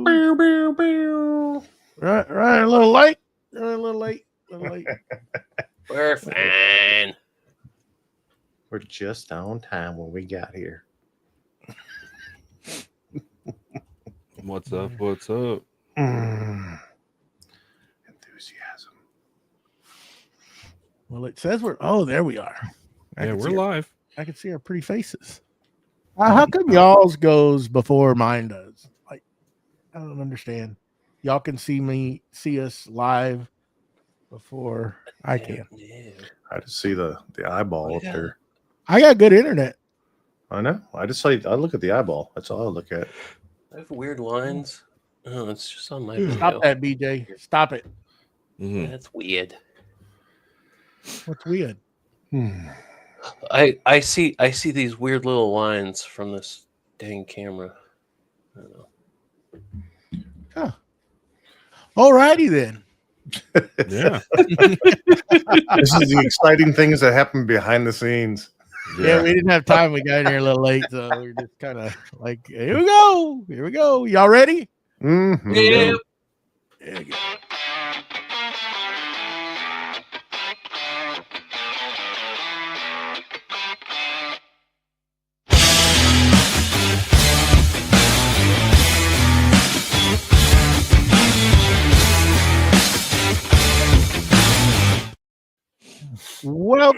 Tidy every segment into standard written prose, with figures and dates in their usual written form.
Bow, bow, bow. Right, a little late. A little late. We're fine. We're just on time when we got here. What's up? What's up? Enthusiasm. Well, it says we're. Oh, there we are. Yeah, we're live. I can see our pretty faces. How come y'all's goes before mine does? Like, I don't understand. Y'all can see us live before I can. Yeah. I just see the eyeball up there. I got good internet. I know. I look at the eyeball. That's all I look at. I have weird lines. Oh, it's just on my video. Stop that, BJ. Stop it. Mm-hmm. That's weird. What's weird? I see these weird little lines from this dang camera. I don't know. Huh. Alrighty then. Yeah. This is the exciting things that happen behind the scenes. Yeah, we didn't have time. We got in here a little late, so we're just kind of like, here we go. Y'all ready? Mm-hmm. Yeah. There you go.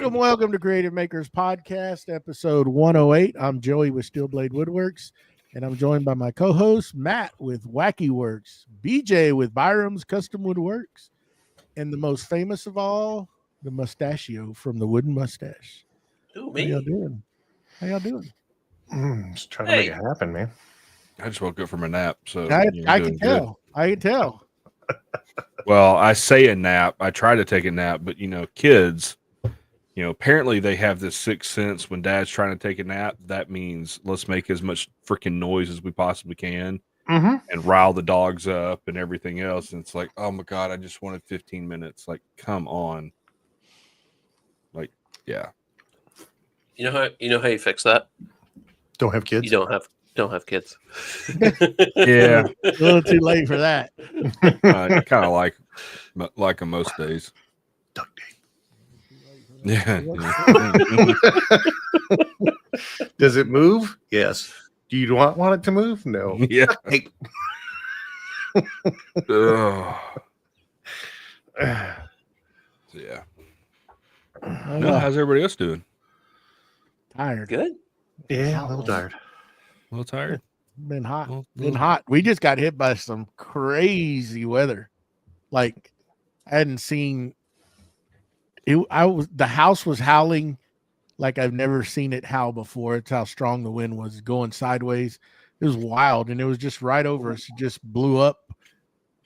Welcome to Creative Makers Podcast, episode 108. I'm Joey with Steel Blade Woodworks, and I'm joined by my co-host, Matt with Wackey Works, BJ with Byroms Custom Woodworks, and the most famous of all, the Mustachio from the Wooden Mustache. Who, How me? y'all doing? Just trying to make it happen, man. I just woke up from a nap, so I can tell. I can tell. Well, I say a nap. I try to take a nap, but kids, apparently they have this sixth sense when dad's trying to take a nap. That means let's make as much freaking noise as we possibly can and rile the dogs up and everything else. And it's like, oh my God, I just wanted 15 minutes. Like, come on. Like, yeah. You know how you fix that? Don't have kids. You don't have kids. Yeah. A little too late for that. Kind of like them most days. Duct tape. Yeah. Does it move? Yes. Do you want it to move? No. Yeah. Hey. Yeah. Oh, No, how's everybody else doing? tired. Good. Yeah, a little tired. A little tired. Been hot. Well, Been hot. We just got hit by some crazy weather. Like, I hadn't seen it. The house was howling like I've never seen it howl before. It's how strong the wind was going sideways. It was wild, and it was just right over us. It just blew up,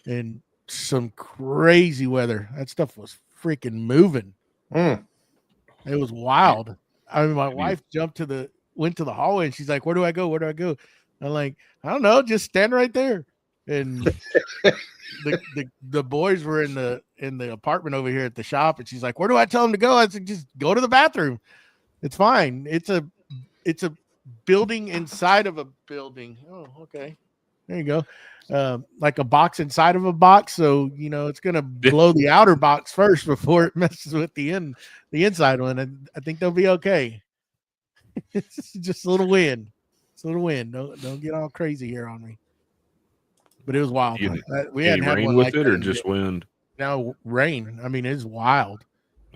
and some crazy weather. That stuff was freaking moving. It was wild. I mean, my wife went to the hallway, and she's like, "Where do I go? Where do I go?" I'm like, "I don't know. Just stand right there." And the boys were in the apartment over here at the shop, and she's like, "Where do I tell them to go?" I said, "Just go to the bathroom. It's fine. It's a building inside of a building." Oh, okay. There you go. Like a box inside of a box. So, it's going to blow the outer box first before it messes with the inside one. And I think they'll be okay. It's just a little wind. It's a little wind. Don't get all crazy here on me. But it was wild. We hadn't had rain one with like it that or just wind? No, rain. I mean, it's wild.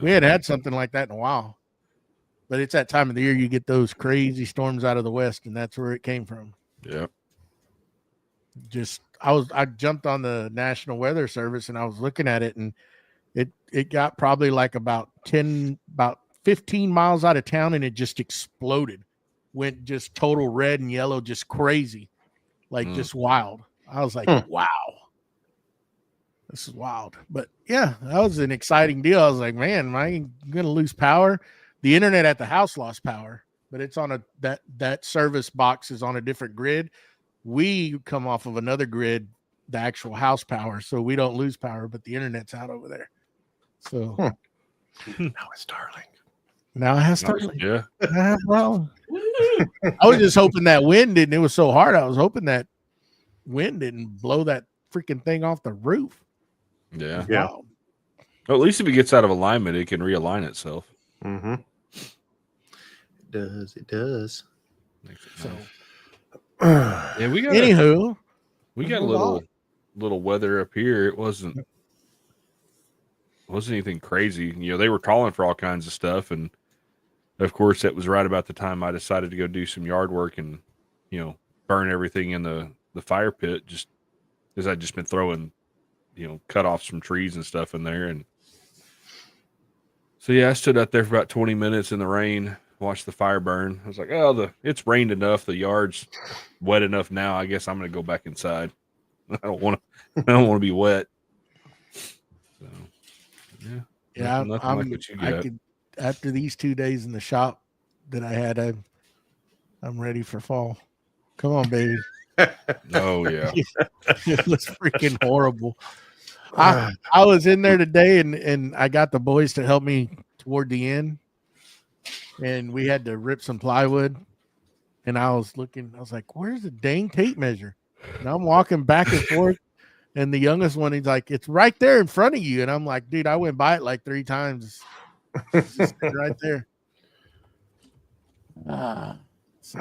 We hadn't had something like that in a while. But it's that time of the year you get those crazy storms out of the west, and that's where it came from. Yeah. I jumped on the National Weather Service, and I was looking at it, and it got probably like about 15 miles out of town, and it just exploded. Went just total red and yellow, just crazy. Like just wild. I was like, wow. This is wild. But yeah, that was an exciting deal. I was like, man, am I gonna lose power? The internet at the house lost power, but it's on that service box is on a different grid. We come off of another grid, the actual house power, so we don't lose power, but the internet's out over there. So Now it's Starlink. now it has Starlink. Yeah. Well, I was just hoping that wind, and it was so hard. I was hoping that wind didn't blow that freaking thing off the roof. Yeah. Yeah. Wow. Well, at least if it gets out of alignment, it can realign itself. Mm-hmm. It does. It does. Makes it So, nice. Yeah, we got anywho, we let's got a move little weather up here. It wasn't anything crazy. You know, they were calling for all kinds of stuff, and of course, that was right about the time I decided to go do some yard work and, you know, burn everything in the fire pit. Just because I'd just been throwing, you know, cut offs from trees and stuff in there, and so yeah, I stood out there for about 20 minutes in the rain, watched the fire burn. I was like, oh, it's rained enough. The yard's wet enough now. I guess I'm going to go back inside. I don't want to be wet. So, yeah. yeah, Nothing like what you I got. could, after these 2 days in the shop that I had, I'm ready for fall. Come on, baby. Oh, yeah. It was freaking horrible. I was in there today and I got the boys to help me toward the end, and we had to rip some plywood, and I was like, where's the dang tape measure? And I'm walking back and forth, and the youngest one, he's like, it's right there in front of you. And I'm like, dude, I went by it like 3 times. It's just right there. So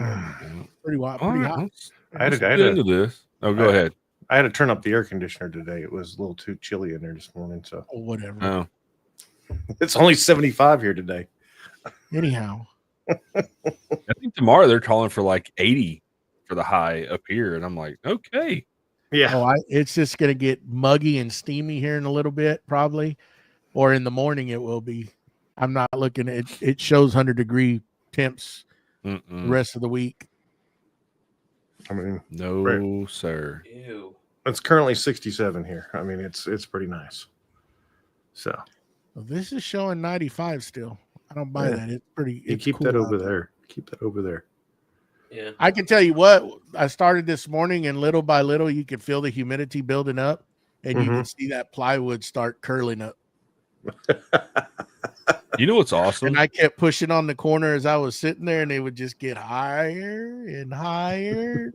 pretty wild, All pretty right, hot. let's get into this. Oh, go ahead. I had to turn up the air conditioner today. It was a little too chilly in there this morning. So Or whatever. Oh, it's only 75 here today. Anyhow. I think tomorrow they're calling for like 80 for the high up here, and I'm like, okay. Yeah. Oh, it's just gonna get muggy and steamy here in a little bit, probably, or in the morning it will be. I'm not looking at it. It shows 100-degree temps the rest of the week. I mean, No, sir. Ew. it's currently 67 here. I mean, it's pretty nice. So Well, this is showing 95 still. I don't buy Yeah. that. It's pretty. you It's keep cool that out over there. there. Keep that over there. Yeah. I can tell you what, I started this morning, and little by little, you can feel the humidity building up, and you can see that plywood start curling up. You know what's awesome? And I kept pushing on the corner as I was sitting there, and they would just get higher and higher,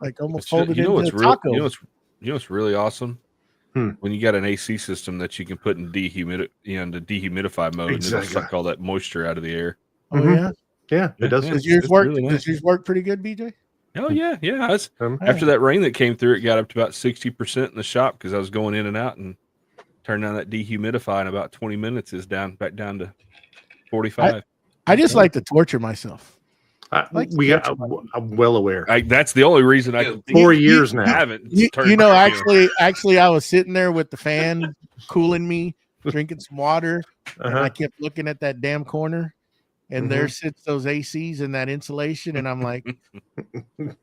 like almost holding you know into what's a real? taco. You know what's really awesome? Hmm. When you got an AC system that you can put in the dehumidify mode, and it'll Exactly. suck all that moisture out of the air. Oh yeah, Yeah, it does. Yeah. does yours it's work? really nice. Does yours work pretty good, BJ? Oh yeah, yeah. Um, After that rain that came through, it got up to about 60% in the shop because I was going in and out and turned on that dehumidifier in about 20 minutes. Is back down to 45. I just like to torture myself. Like I'm well aware. That's the only reason I can think 4 of. years I now. haven't. Actually, I was sitting there with the fan cooling me, drinking some water, and I kept looking at that damn corner, and there sits those ACs and that insulation, and I'm like, and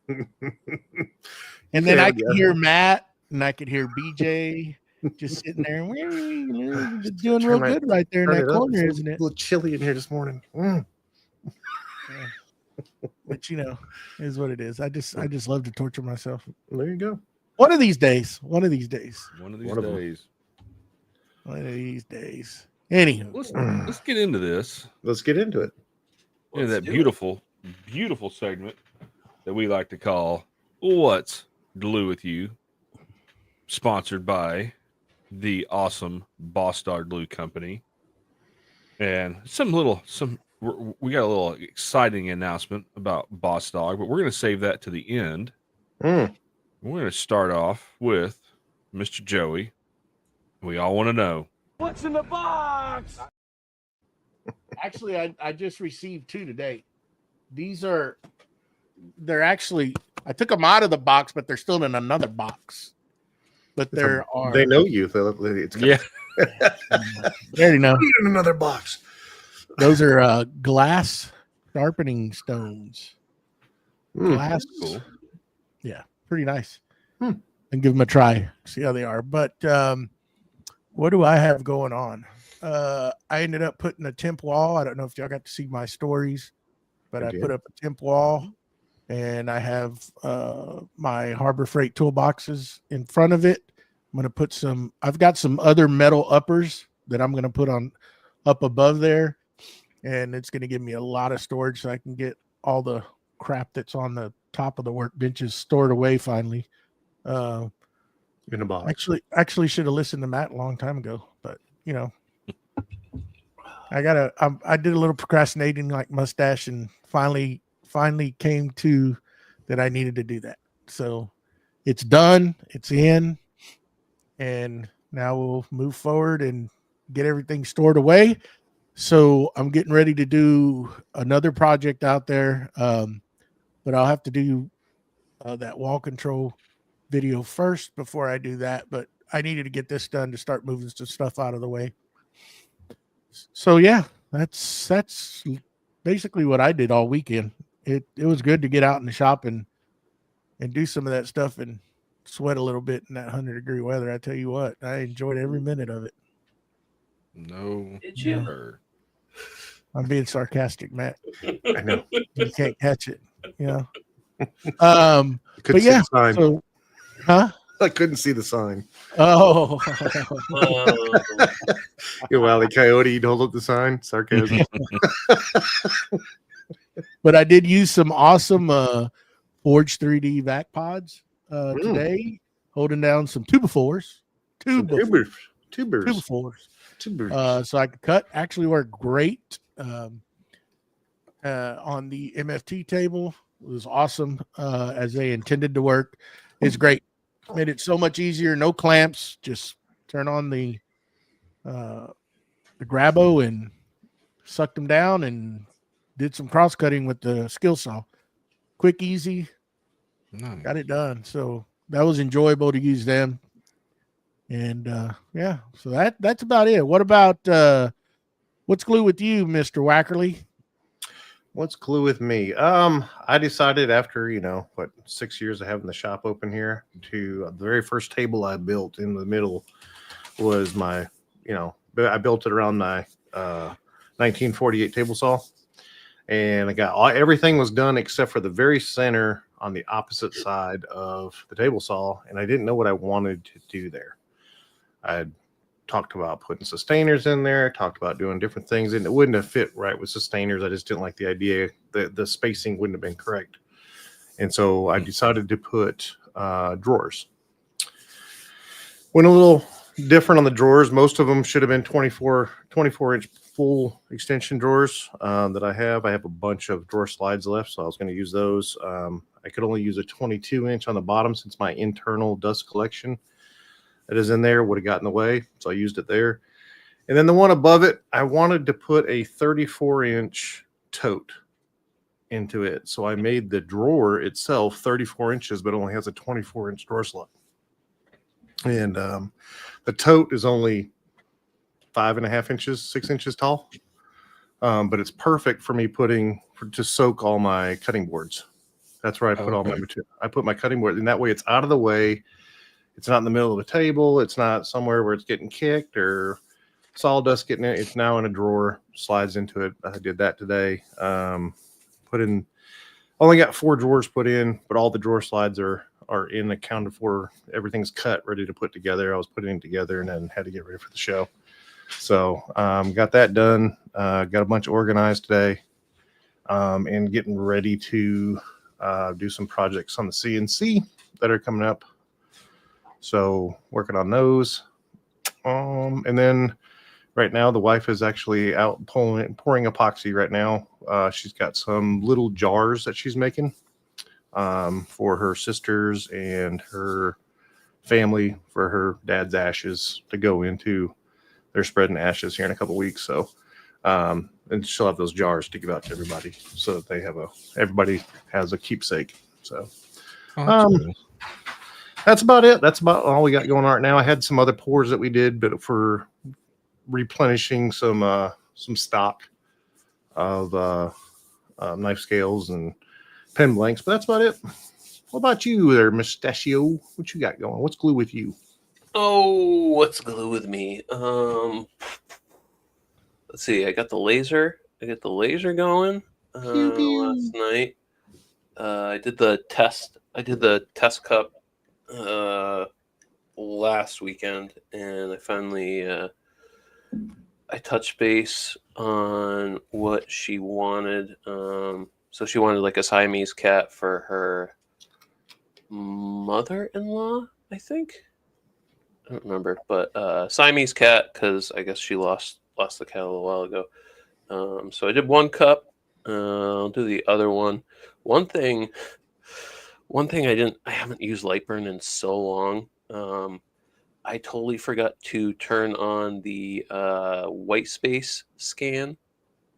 then I could hear Matt and I could hear BJ just sitting there, just doing real good right there in that corner, isn't it? A little chilly in here this morning. But you know, it is what it is. I just love to torture myself. There you go. One of these days. One of these One of them. days. One of these days. Anywho, Let's get into this. Let's get into it. That beautiful segment that we like to call "What's Glue with You," sponsored by the awesome Boss Dog Glue Company, and we got a little exciting announcement about Boss Dog, but we're going to save that to the end. We're going to start off with Mr. Joey. We all want to know what's in the box. actually, I just received 2 today. They're actually, I took them out of the box, but they're still in another box. But They know you. It's yeah. They already know. in another box. Those are glass sharpening stones. Glass. Cool. Yeah, pretty nice. And give them a try. See how they are. But what do I have going on? I ended up putting a temp wall. I don't know if y'all got to see my stories, but I put up a temp wall, and I have my Harbor Freight toolboxes in front of it. I'm going to put I've got some other metal uppers that I'm going to put on up above there, and it's going to give me a lot of storage so I can get all the crap that's on the top of the workbenches stored away finally. Uh, In a box. actually should have listened to Matt a long time ago, but you know, I did a little procrastinating like Mustache, and finally came to that I needed to do that. So it's done, it's in, and now we'll move forward and get everything stored away. So I'm getting ready to do another project out there, but I'll have to do that wall control video first before I do that. But I needed to get this done to start moving some stuff out of the way. So yeah, that's basically what I did all weekend. It was good to get out in the shop and do some of that stuff and sweat a little bit in that 100-degree weather. I tell you what, I enjoyed every minute of it. No, Did you? never. I'm being sarcastic, Matt. I know. You can't catch it, you know. Couldn't But see yeah, the sign. so, huh? I couldn't see the sign. Oh, You Wile E. Coyote, you'd hold up the sign. Sarcasm. but I did use some awesome Forge 3D vac pods today, holding down some tubers. Tubers. So I could cut. Actually worked great on the MFT table. It was awesome as they intended to work. It's great. Made it so much easier. No clamps. Just turn on the grabo and sucked them down and did some cross cutting with the skill saw. Quick, easy. Nice. Got it done. So that was enjoyable to use them. And yeah, so that's about it. What about what's glue with you, Mr. Wackerle? What's glue with me? I decided after, 6 years of having the shop open here, to the very first table I built in the middle was my, I built it around my 1948 table saw, and I got everything was done except for the very center on the opposite side of the table saw, and I didn't know what I wanted to do there. I had talked about putting sustainers in there, talked about doing different things, and it wouldn't have fit right with sustainers. I just didn't like the idea. The spacing wouldn't have been correct. And so I decided to put drawers. Went a little different on the drawers. Most of them should have been 24-inch full extension drawers that I have. I have a bunch of drawer slides left, so I was going to use those. I could only use a 22-inch on the bottom since my internal dust collection that is in there would have gotten in the way, so I used it there. And then the one above it, I wanted to put a 34-inch tote into it, so I made the drawer itself 34 inches, but only has a 24-inch drawer slot. And the tote is only 5.5 inches, 6 inches tall, but it's perfect for me to soak all my cutting boards. That's where I put all my material. I put my cutting board, and that way it's out of the way. It's not in the middle of the table. It's not somewhere where it's getting kicked or sawdust getting it. It's now in a drawer, slides into it. I did that today. Only got 4 drawers put in, but all the drawer slides are in, accounted for. Everything's cut, ready to put together. I was putting it together and then had to get ready for the show. So got that done. Got a bunch organized today, and getting ready to do some projects on the CNC that are coming up. So working on those. And then right now the wife is actually out pouring epoxy right now. She's got some little jars that she's making for her sisters and her family for her dad's ashes to go into. They're spreading ashes here in a couple weeks. So, and she'll have those jars to give out to everybody so that everybody has a keepsake. So, Cool. That's about it. That's about all we got going on right now. I had some other pours that we did, but for replenishing some stock of knife scales and pen blanks. But that's about it. What about you there, Mustachio? What you got going? What's glue with you? Oh, what's glue with me? Let's see. I got the laser going last night. I did the test cup last weekend, and I finally I touched base on what she wanted. So she wanted like a Siamese cat for her mother-in-law, I think. I don't remember, but Siamese cat, because I guess she lost the cat a little while ago. So I did one cup. I'll do the other one. One thing I haven't used Lightburn in so long. I totally forgot to turn on the white space scan.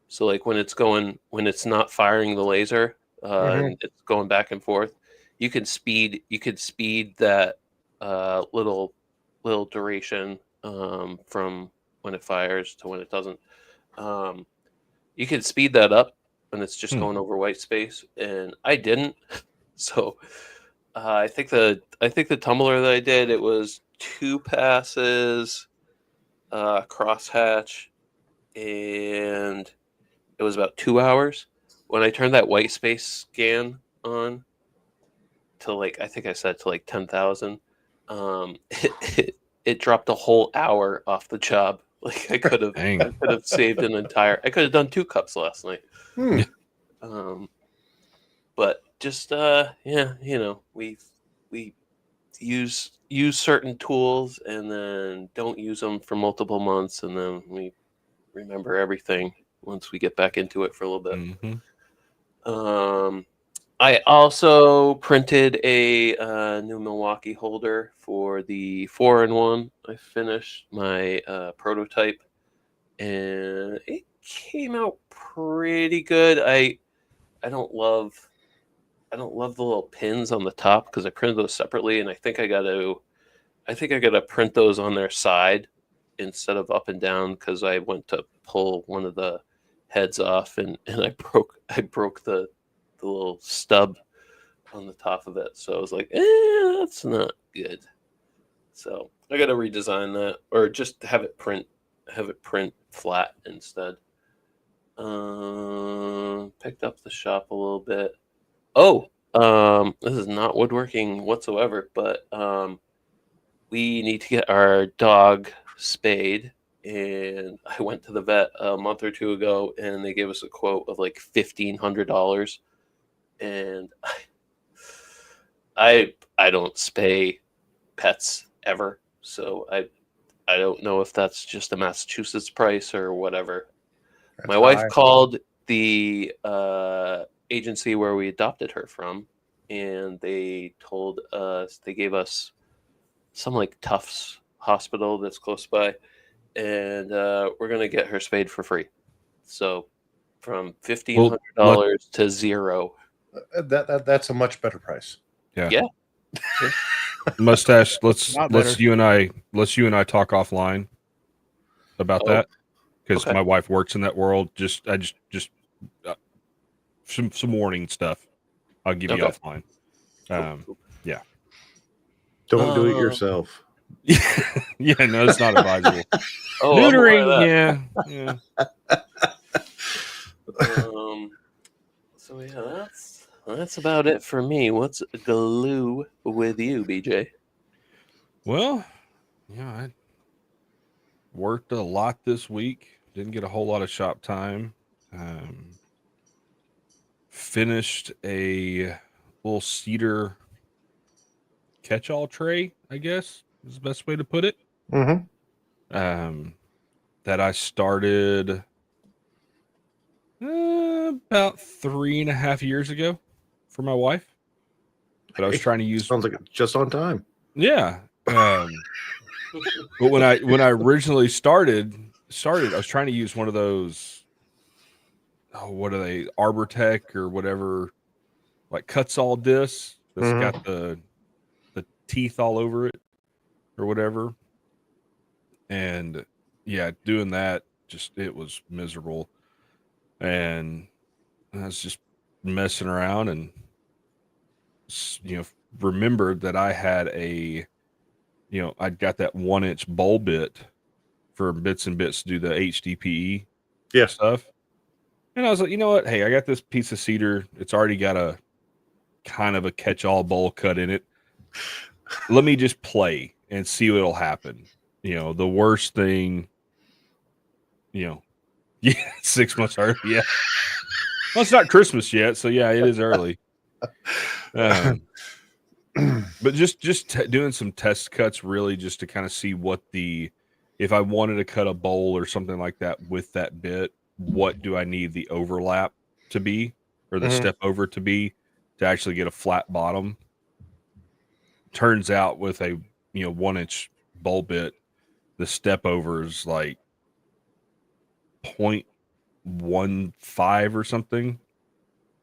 So like when it's not firing the laser and it's going back and forth, you can speed that little duration from when it fires to when it doesn't. You can speed that up when it's just going over white space, and I didn't. So I think the tumbler that I did, it was 2 passes, crosshatch, and it was about 2 hours. When I turned that white space scan on to like, I think I said to like 10,000, it dropped a whole hour off the job. Like I could have saved I could have done 2 cups last night. But just we use certain tools and then don't use them for multiple months, and then we remember everything once we get back into it for a little bit. I also printed a new Milwaukee holder for the 4-in-1. I finished my prototype, and it came out pretty good. I don't love the little pins on the top because I printed those separately, and I think I got to print those on their side instead of up and down, because I went to pull one of the heads off and I broke the little stub on the top of it. So I was like, that's not good. So I got to redesign that, or just have it print flat instead. Picked up the shop a little bit. This is not woodworking whatsoever, but we need to get our dog spayed, and I went to the vet a month or 2 ago, and they gave us a quote of like $1,500, and I don't spay pets ever, so I don't know if that's just a Massachusetts price or whatever. That's my wife called the agency where we adopted her from, and they gave us some like Tufts hospital that's close by, and we're gonna get her spayed for free. So from $1,500 to $0. That's a much better price. Yeah. Mustache, let's you and I talk offline about that, because my wife works in that world. Just some warning stuff. I'll give you offline. Yeah. Don't do it yourself. Yeah, no, it's not advisable. Neutering, yeah. So yeah, that's about it for me. What's glue with you, BJ? Well, I worked a lot this week. Didn't get a whole lot of shop time. Finished a little cedar catch-all tray, I guess is the best way to put it. That I started about 3.5 years ago for my wife, but I was trying to use. Sounds like it's just on time. Yeah. But when I originally started, I was trying to use one of those. Oh, what are they? Arbortech or whatever, like cuts all discs that's got the teeth all over it or whatever. And yeah, doing that, it was miserable. And I was just messing around and, remembered that I had I'd got that 1-inch bowl bit for Bits and Bits to do the HDPE stuff. And I was like, you know what? Hey, I got this piece of cedar. It's already got a kind of a catch-all bowl cut in it. Let me just play and see what'll happen. The worst thing, 6 months early. Yeah. Well, it's not Christmas yet, so yeah, it is early. But just doing some test cuts, really, just to kind of see what if I wanted to cut a bowl or something like that with that bit, what do I need the overlap to be, or the step over to be, to actually get a flat bottom. Turns out with a 1-inch bowl bit, the step over is like 0.15 or something,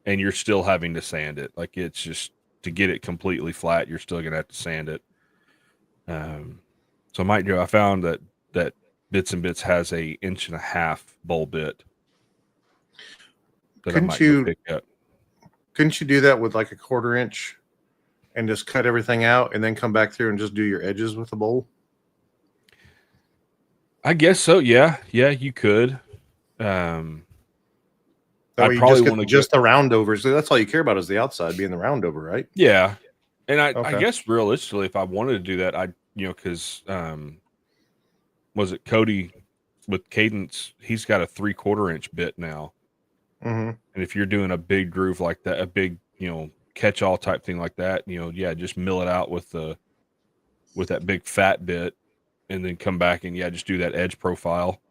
and you're still having to sand it. Like, it's just, to get it completely flat, you're still gonna have to sand it. So I found that Bits and Bits has a 1.5-inch bowl bit that I might go pick up. Couldn't you do that with like a 1/4 inch and just cut everything out and then come back through and just do your edges with the bowl? I guess so. Yeah, you could. That way you just get just the round over. So that's all you care about, is the outside being the round over, right? Yeah. And I guess realistically, if I wanted to do that, because was it Cody with Cadence? He's got a 3/4 inch bit now. And if you're doing a big groove like that, a big, catch-all type thing like that, just mill it out with that big fat bit, and then come back and just do that edge profile.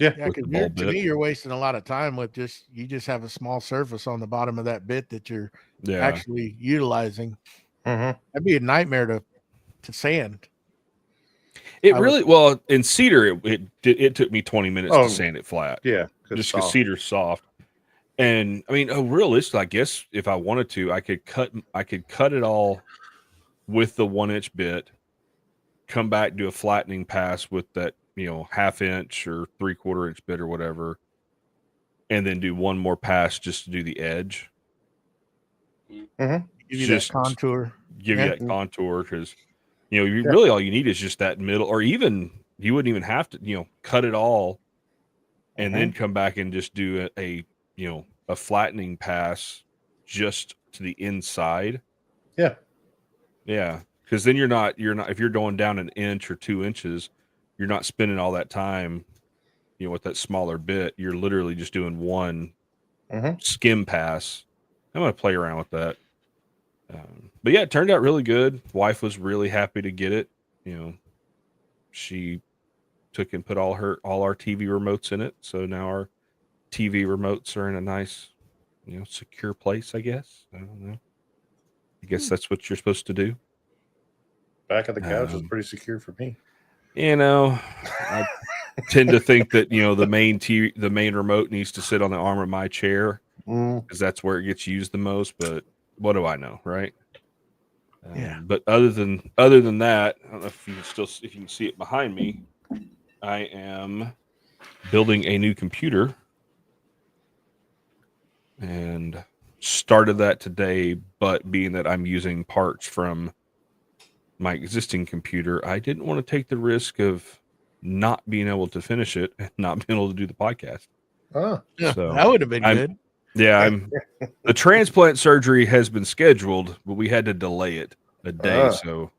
Yeah, because to me, you're wasting a lot of time with you just have a small surface on the bottom of that bit that you're actually utilizing. That'd be a nightmare to sand. Well, in cedar, it took me 20 minutes to sand it flat. Yeah, just because cedar's soft. And I mean, realistically, I guess if I wanted to, I could cut it all with the 1-inch bit, come back, do a flattening pass with that 1/2-inch or 3/4 inch bit or whatever, and then do one more pass just to do the edge. Give you that contour. Give you that contour, because really all you need is just that middle, or even you wouldn't even have to cut it all and then come back and just do a flattening pass just to the inside. Yeah, because then you're not if you're going down 1 inch or 2 inches, you're not spending all that time with that smaller bit. You're literally just doing one skim pass. I'm gonna play around with that. But yeah, it turned out really good. Wife was really happy to get it. She took and put all our TV remotes in it, so now our TV remotes are in a nice, secure place, I guess. I don't know. I guess that's what you're supposed to do. Back of the couch is pretty secure for me. I tend to think that the main remote needs to sit on the arm of my chair, because that's where it gets used the most. But what do I know, right? But other than that, I don't know if you can see it behind me. I am building a new computer, and started that today. But being that I'm using parts from my existing computer, I didn't want to take the risk of not being able to finish it and not being able to do the podcast. Oh, so that would have been good. Yeah, the transplant surgery has been scheduled, but we had to delay it a day. So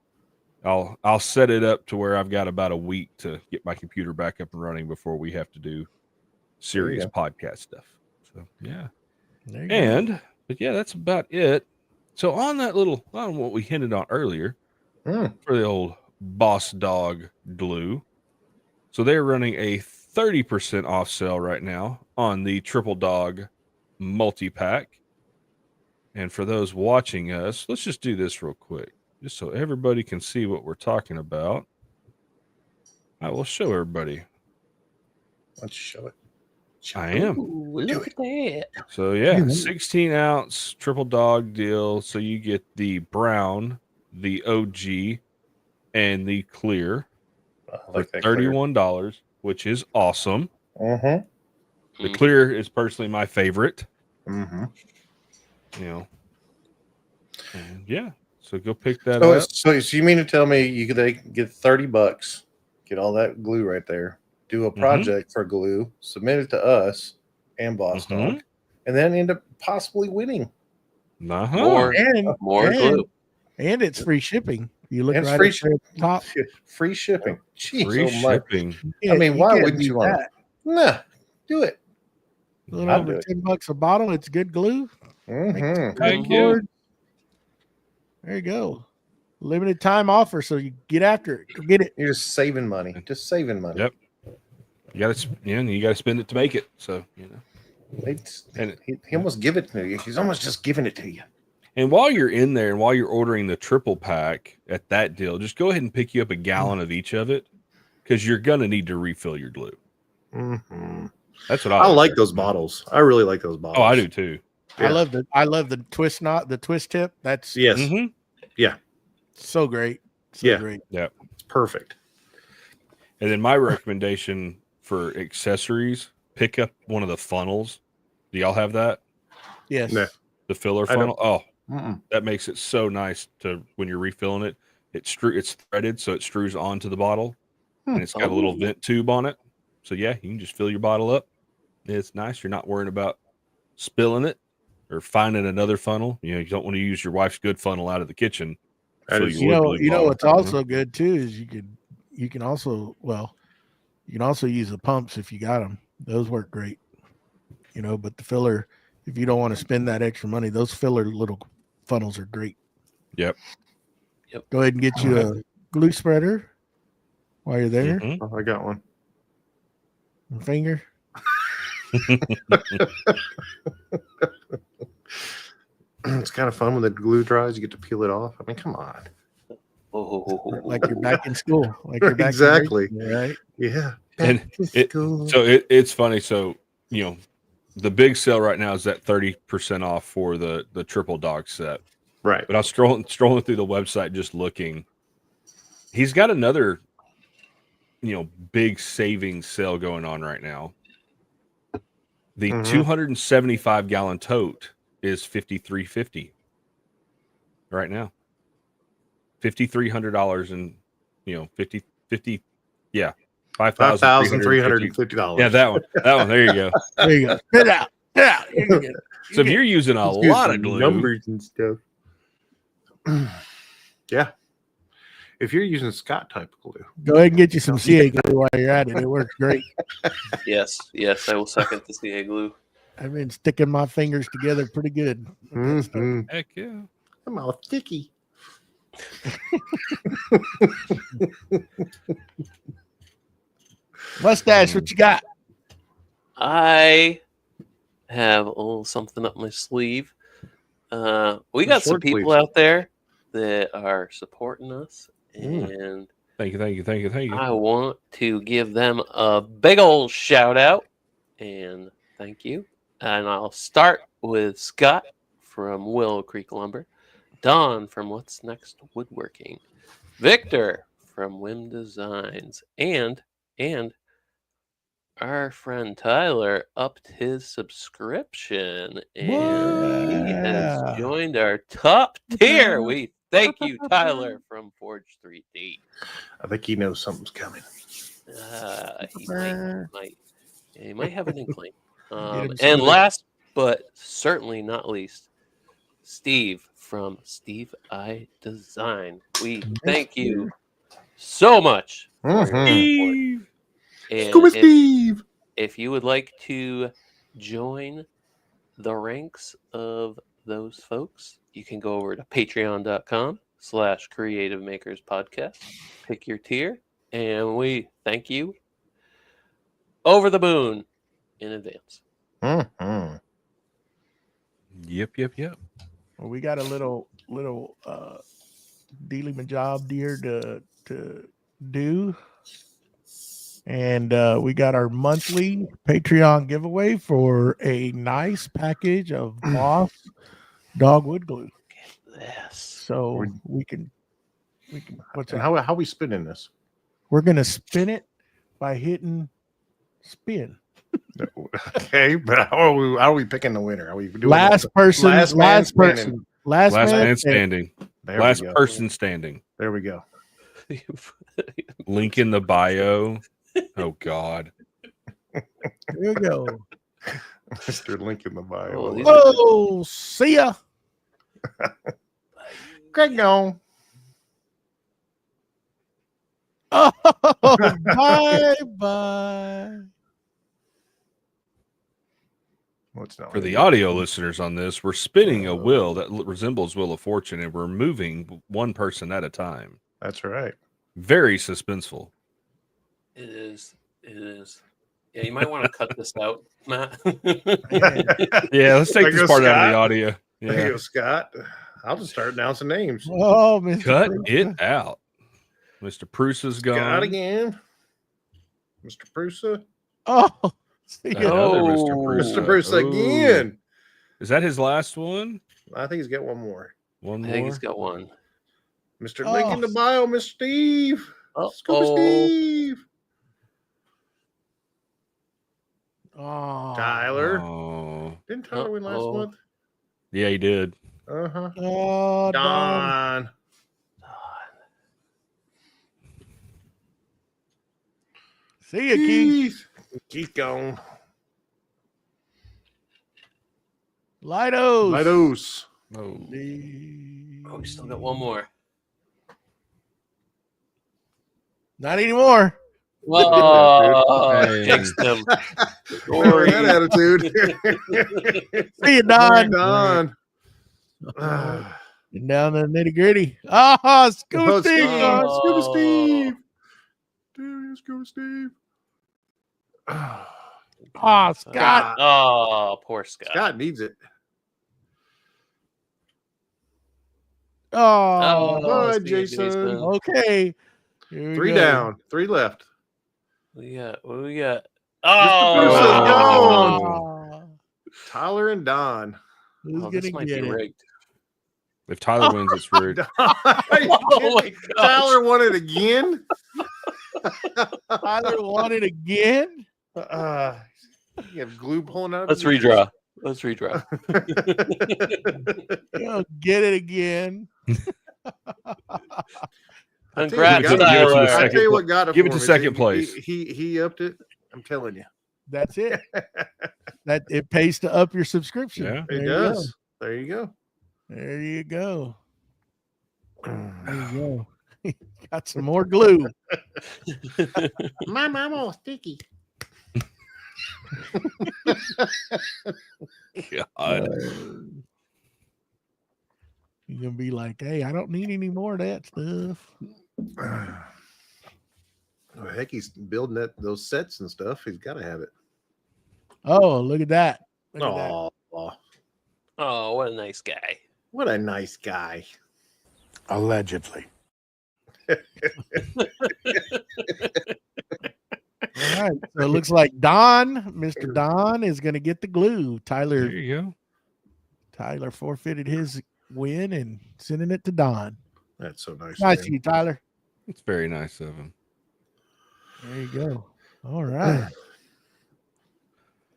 I'll set it up to where I've got about a week to get my computer back up and running before we have to do serious podcast stuff. So yeah. But yeah, that's about it. So on what we hinted on earlier, for the old Boss Dog glue. So they're running a 30% off sale right now on the Triple Dog multi-pack. And for those watching us, let's just do this real quick, just so everybody can see what we're talking about. I will show everybody. Let's show it. I am. Ooh, look at that. So yeah, 16-ounce Triple Dog deal. So you get the brown, the OG, and the clear for $31, which is awesome. The clear is personally my favorite. And yeah, so go pick that up. So you mean to tell me they get $30, get all that glue right there, do a project for glue, submit it to us and Boss Dog, and then end up possibly winning more glue, and it's free shipping. You look and right free at the top. Free shipping. Jeez, free shipping. I mean, why wouldn't you want that? Nah, do it. A little over $10 a bottle. It's good glue. Thank you. There you go. Limited time offer, so you get after it. Go get it. You're just saving money. Just saving money. Yep. You gotta spend it to make it. So He almost give it to you. He's almost just giving it to you. And while you're in there and while you're ordering the triple pack at that deal, just go ahead and pick you up a gallon of each of it because you're gonna need to refill your glue. Mm-hmm. That's what I like those bottles. I really like those bottles. Oh, I do too. Yeah. I love the twist knot, the twist tip. That's Yes. Mm-hmm. Yeah. So great. Great. Yeah. It's perfect. And then my recommendation for accessories, pick up one of the funnels. Do y'all have that? Yes. No. The filler I funnel. Oh, Mm-mm. that makes it so nice to when you're refilling it. It's threaded, so it strews onto the bottle, and it's got a little vent tube on it. So yeah, you can just fill your bottle up. It's nice. You're not worrying about spilling it or finding another funnel. You don't want to use your wife's good funnel out of the kitchen. You know what's also good too is you can also use the pumps if you got them. Those work great. But the filler, if you don't want to spend that extra money, those filler little funnels are great. Yep. Go ahead and get you a glue spreader while you're there. Mm-hmm. Oh, I got one. Finger. It's kind of fun when the glue dries. You get to peel it off. I mean, come on. Like you're back in school. Like you're back Exactly. in school, right? Yeah. And it's funny. So the big sale right now is that 30% off for the triple dog set. Right. But I was scrolling through the website just looking. He's got another big savings sale going on right now. The 275 gallon tote is $5,350 right now. $5,300 and $5,350. Yeah, that one. There you go. There you go. Spit out. Yeah. So if you're using a lot of glue, numbers and stuff. Yeah. If you're using Scott type glue, go ahead and get you some CA glue while you're at it. It works great. Yes, I will second the CA glue. I've been sticking my fingers together pretty good. heck yeah. I'm all sticky. Mustache, what you got? I have a little something up my sleeve. We got some people out there that are supporting us, and thank you. I want to give them a big old shout out and thank you. And I'll start with Scott from Willow Creek Lumber, Don from What's Next Woodworking, Victor from Whim Designs, and our friend Tyler upped his subscription and he has joined our top tier. We thank you, Tyler from Forge 3D. I think he knows something's coming. He might have an inkling. And last but certainly not least, Steve from Steve I Design. We thank you so much. Mm-hmm. And Steve. if you would like to join the ranks of those folks, you can go over to patreon.com/Creative Makers Podcast, pick your tier, and we thank you over the moon in advance. Mm-hmm. Yep. Well, we got a little dealing job here to do. And we got our monthly Patreon giveaway for a nice package of Moss dogwood glue. Yes. So we can what's that? How we spinning this? We're gonna spin it by hitting spin. Okay, but how are we picking the winner? Are we doing Last person man standing. Last man standing. Last we go. person standing. There we go. Link in the bio. Oh God. Here we go. Mr. Link in the bio. Oh, see ya. Greg gone. Oh, bye. Well, What's not For the audio listeners on this, we're spinning a wheel that resembles Wheel of Fortune, and we're moving one person at a time. That's right. Very suspenseful. It is. It is. Yeah, you might want to cut this out, Matt. Yeah, let's take There this goes part out of Scott. the audio. There you Yeah. go, Scott. I'll just start announcing names. Oh, Mr. Cut Prusa. it out. Mr. Prusa's gone. Scott again. Mr. Prusa. Oh, see ya. Another Mr. Oh. Prusa. Mr. Prusa Oh. again. Is that his last one? I think he's got one more. One I more? think he's got one. Mr. Oh. Link in the bio, Mr. Steve. Scuba Uh-oh. Steve. Oh, Tyler. Oh. Didn't Tyler win last Uh-oh. month? Yeah, he did. Uh-huh. Oh, Don. Don. See ya, Keith. Keith gone. Lidos. Lidos. Oh. Oh, we still got one more. Not anymore. Oh, Hey. jinxed him. Remember that attitude. See you, Don. Don. And down the nitty gritty. Ah, Scuba Oh, Steve. Scott. Oh. Scuba Steve. Dude, Scuba Steve. Ah, Scott. Oh, poor Scott. Scott needs it. Oh, Bye, see you, Jason. okay. Here we 3 go. down. 3 left. What we got? What we got? Prusa's Oh, gone. Ah, Tyler and Don. who's oh, this gonna might get be it? rigged. If Tyler wins, it's rude. Are you Oh kidding my me? gosh. Tyler won it again. Tyler won it again. You have glue pulling out. of Let's his ears. redraw. Let's redraw. He'll get it again. Congrats, Give it to Tyler. I tell you what got it. Give it for to me. second place. He upped it. I'm telling you, That's it. That it pays to up your subscription. Yeah. it There you does. There you go. go. There you go. There you go. Got some more glue. My mom all sticky. God. You're gonna be like, hey, I don't need any more of that stuff. Oh, heck, he's building those sets and stuff. He's got to have it. Oh, look at that. Look at that. Oh, Oh, what a nice guy. what a nice guy. Allegedly. All right. So it looks like Mr. Don is gonna get the glue. There you Tyler forfeited his win and sending it to Don. That's so nice. Nice man. of you, Tyler. go. It's very nice of him. There you go. All right.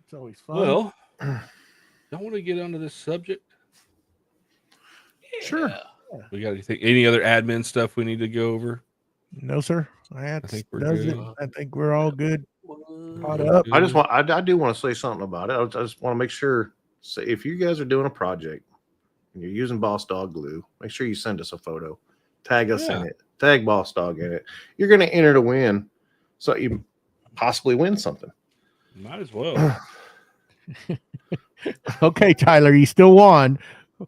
It's always fun. Well, don't want to get onto this subject. Sure. Yeah. We got anything? Any other admin stuff we need to go over? No, sir. I think we're good. I think we're all good. Caught Well, up. I just want. I do want to say something about it. I just want to make sure. Say if you guys are doing a project and you're using Boss Dog glue, make sure you send us a photo. Tag us in it. Tag Boss Dog in it. You're going to enter to win, so you possibly win something. Might as well. Okay, Tyler, you still won.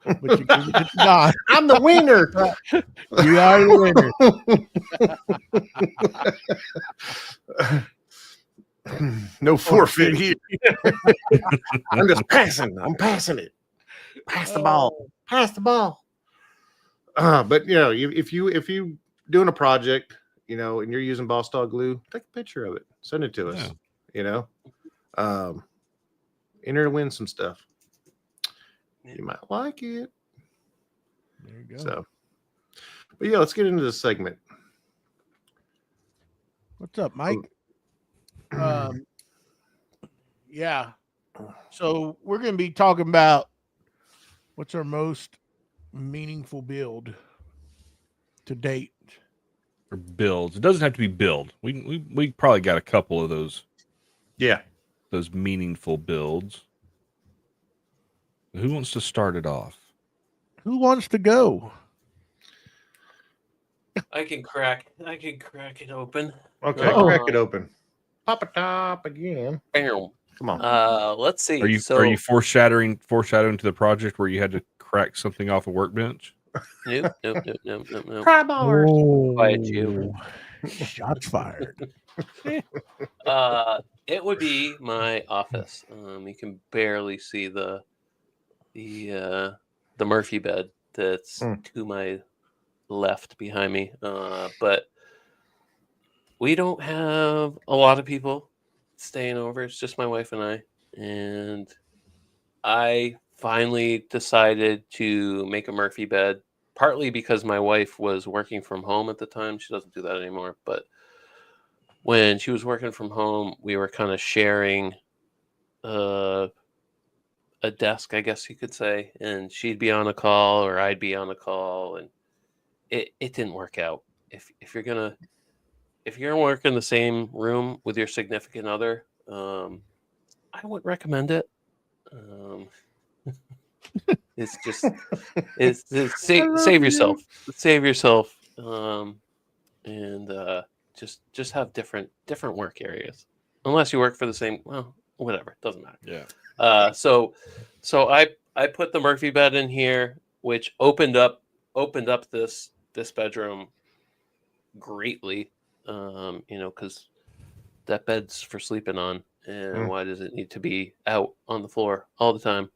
But you give it to Don. I'm the winner. You are the winner. No forfeit here. I'm just passing. I'm passing it. Pass the ball. Pass the ball. But you know, if you doing a project, you know, and you're using Boss Dog glue, take a picture of it, send it to us. Yeah. You know, enter to win some stuff. You might like it. There you go. So, but yeah, let's get into this segment. What's up, Mike? Yeah. So we're going to be talking about what's our most meaningful build to date. Or builds. It doesn't have to be build. We probably got a couple of those meaningful builds. Who wants to start it off? Who wants to go? I can crack it open. Okay, Oh. crack it open. Pop a top again. Bam. Come on. Let's see. Are you foreshadowing to the project where you had to crack something off a workbench? Nope. Pry bars. Quiet you. Shots fired. It would be my office. You can barely see the Murphy bed that's to my left behind me. But we don't have a lot of people staying over. It's just my wife and I. And I finally decided to make a Murphy bed, partly because my wife was working from home at the time. She doesn't do that anymore. But when she was working from home, we were kind of sharing a desk, I guess you could say. And she'd be on a call or I'd be on a call. And it didn't work out. If you're gonna work in the same room with your significant other, I would recommend it. It's just save yourself, and just have different work areas, unless you work for the same. Well, whatever, it doesn't matter. Yeah. So I put the Murphy bed in here, which opened up this bedroom greatly. Because that bed's for sleeping on, and why does it need to be out on the floor all the time?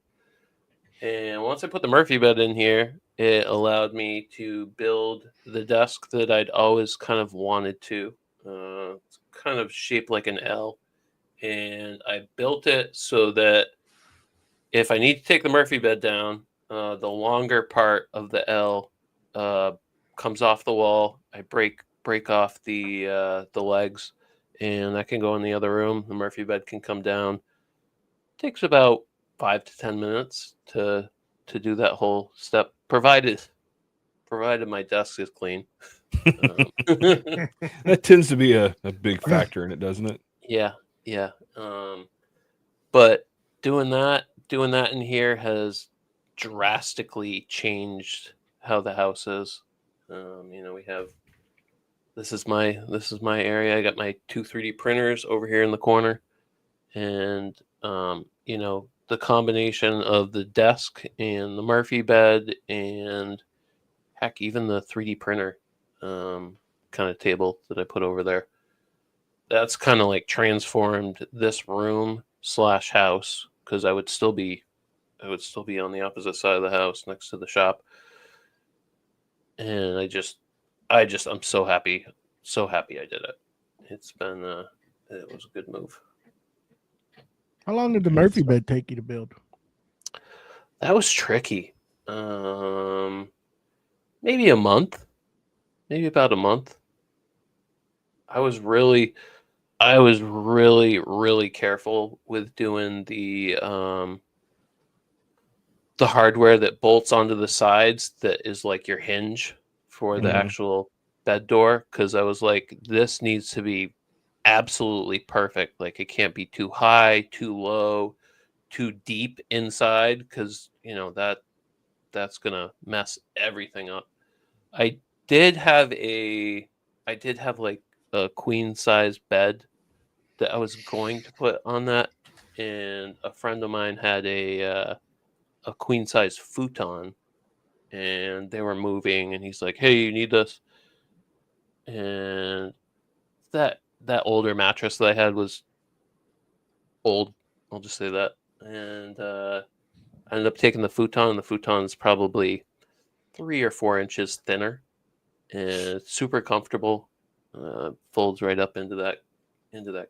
And once I put the Murphy bed in here, it allowed me to build the desk that I'd always kind of wanted to. It's kind of shaped like an L, and I built it so that if I need to take the Murphy bed down, the longer part of the L comes off the wall. I break off the legs, and I can go in the other room. The Murphy bed can come down. Takes about 5 to 10 minutes to do that whole step, provided my desk is clean. That tends to be a big factor in it, doesn't it? Yeah. But doing that in here has drastically changed how the house is. We have this is my area. I got my 2 3D printers over here in the corner, and the combination of the desk and the Murphy bed, and heck, even the 3D printer kind of table that I put over there. That's kind of like transformed this room / house, because I would still be on the opposite side of the house next to the shop. And I'm so happy I did it. It's been it was a good move. How long did the Murphy bed take you to build? That was tricky. Maybe a month. Maybe about a month. I was really careful with doing the hardware that bolts onto the sides, that is like your hinge for the actual bed door, because I was like, this needs to be absolutely perfect. Like, it can't be too high, too low, too deep inside, because that's gonna mess everything up. I did have like a queen size bed that I was going to put on that, and a friend of mine had a queen size futon, and they were moving, and he's like, "Hey, you need this?" And that older mattress that I had was old. I'll just say that. And I ended up taking the futon, and the futon's probably 3 or 4 inches thinner, and it's super comfortable. Folds right up into that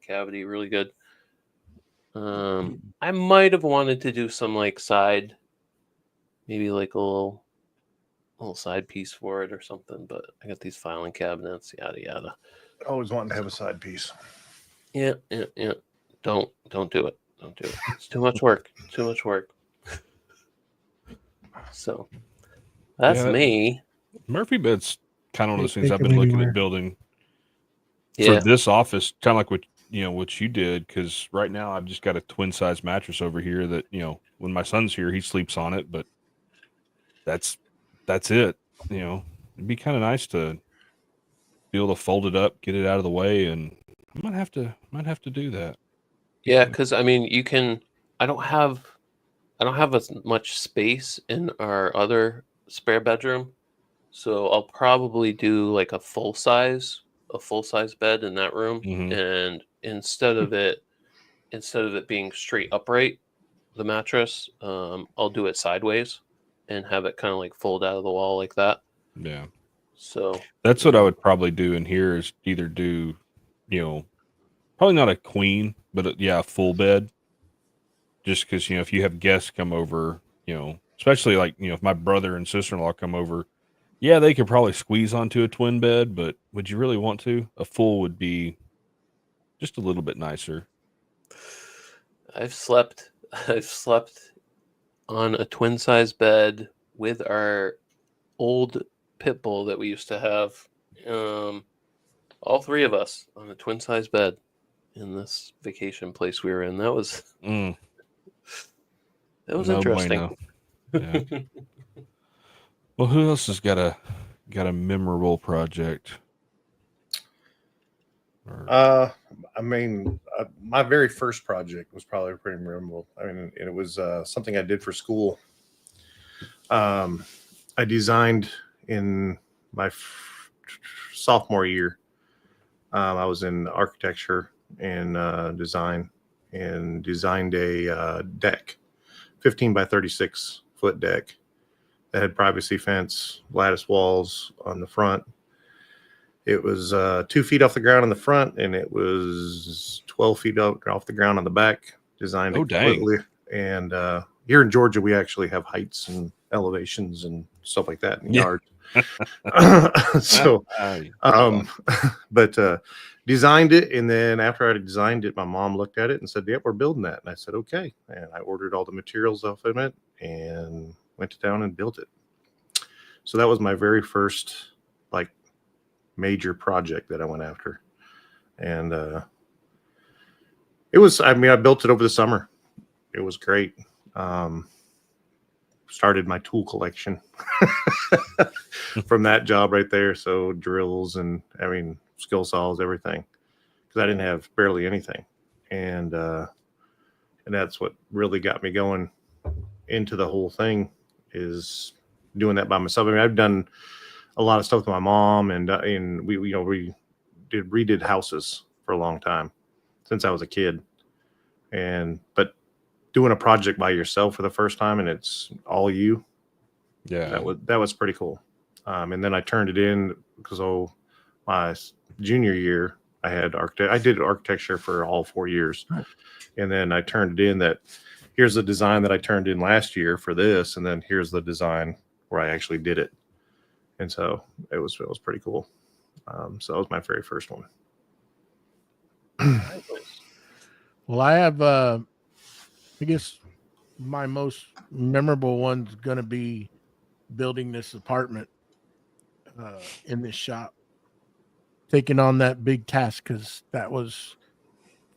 cavity, really good. I might have wanted to do some like side, maybe like a little side piece for it or something, but I got these filing cabinets, yada yada. Always wanting to have a side piece. Yeah. Don't do it. It's too much work. So that's me. Murphy bed's kind of one of those Can't things take I've been them looking anywhere. at building Yeah. for this office, kind of like what you did, because right now I've just got a twin size mattress over here that, when my son's here, he sleeps on it, but that's it. It'd be kind of nice to be able to fold it up, get it out of the way, and I might have to do that. Yeah, because I mean, you can. I don't have as much space in our other spare bedroom, so I'll probably do like a full size bed in that room, Mhm. and instead of it being straight upright, the mattress, I'll do it sideways and have it kind of like fold out of the wall like that. Yeah. So That's what I would probably do in here is either do, probably not a queen, but a full bed. Just because, if you have guests come over, especially like, if my brother and sister-in-law come over, yeah, they could probably squeeze onto a twin bed, but would you really want to? A full would be just a little bit nicer. I've slept on a twin size bed with our old pit bull that we used to have. All three of us on a twin size bed in this vacation place we were in. That was No interesting. Bueno. Yeah. Well, who else has got a memorable project? I mean, my very first project was probably pretty memorable. I mean, it was something I did for school. I designed in my sophomore year. I was in architecture and design, and designed a deck, 15 by 36 foot deck that had privacy fence, lattice walls on the front. It was 2 feet off the ground in the front, and it was 12 feet off the ground on the back. Designed it completely. And here in Georgia, we actually have heights and elevations and stuff like that in yards. So, but designed it, and then after I designed it, my mom looked at it and said, "Yep, we're building that." And I said, "Okay." And I ordered all the materials off of it and went to town and built it. So that was my very first major project that I went after, and it was. I mean, I built it over the summer. It was great. Started my tool collection from that job right there. So drills and skill saws, everything, because I didn't have barely anything, and that's what really got me going into the whole thing, is doing that by myself. I mean, I've done a lot of stuff with my mom, and we redid houses for a long time since I was a kid, but doing a project by yourself for the first time and it's all you, that was pretty cool. And then I turned it in because my junior year I did architecture for all 4 years, and then I turned it in that here's the design that I turned in last year for this, and then here's the design where I actually did it. And so it was pretty cool. So that was my very first one. Well, I have, I guess my most memorable one's going to be building this apartment in this shop, taking on that big task, because that was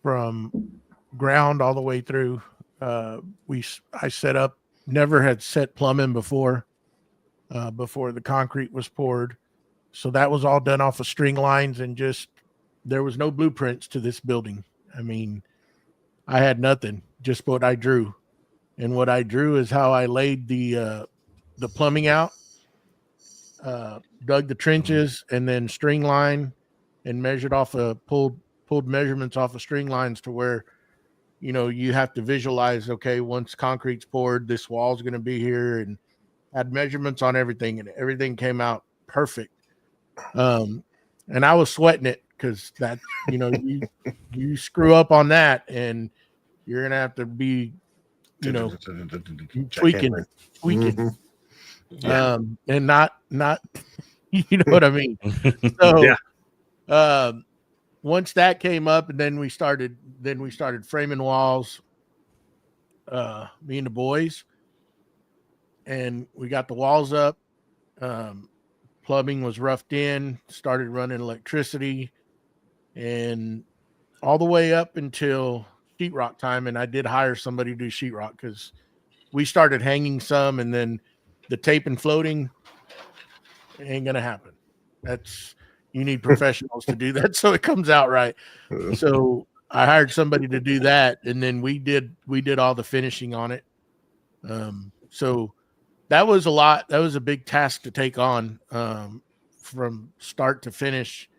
from ground all the way through. I set up, never had set plumbing before the concrete was poured. So that was all done off of string lines, and just, there was no blueprints to this building. I mean, I had nothing, just what I drew. And what I drew is how I laid the plumbing out, dug the trenches, and then string line, and measured off pulled measurements off of string lines to where, you have to visualize, okay, once concrete's poured, this wall's going to be here, and had measurements on everything, and everything came out perfect. And I was sweating it, because that, you screw up on that, and you're going to have to be, tweaking, Mm-hmm. yeah. And not, you know what I mean? So, once that came up, and then we started framing walls, me and the boys, and we got the walls up. Plumbing was roughed in, started running electricity, and all the way up until sheetrock time. And I did hire somebody to do sheetrock, because we started hanging some, and then the tape and floating ain't gonna happen. You need professionals to do that, so it comes out right. So I hired somebody to do that, and then we did all the finishing on it. So that was a lot. That was a big task to take on from start to finish.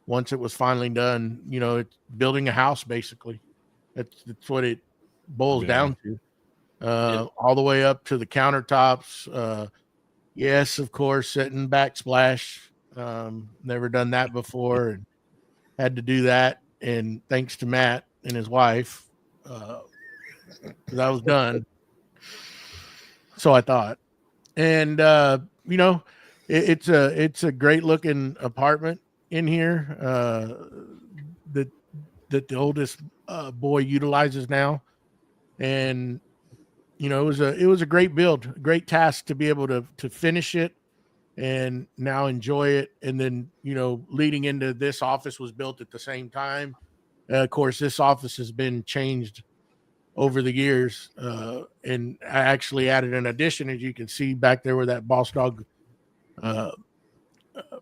Once it was finally done, it's building a house basically. That's what it boils down to. All the way up to the countertops. Yes, of course, setting backsplash. Never done that before, and had to do that. And thanks to Matt and his wife, because I was done. So I thought, and it's a great looking apartment in here that the oldest boy utilizes now, and it was a great build, a great task to be able to finish it and now enjoy it. And then leading into this office was built at the same time. Of course, this office has been changed over the years, and I actually added an addition, as you can see back there where that Boss Dog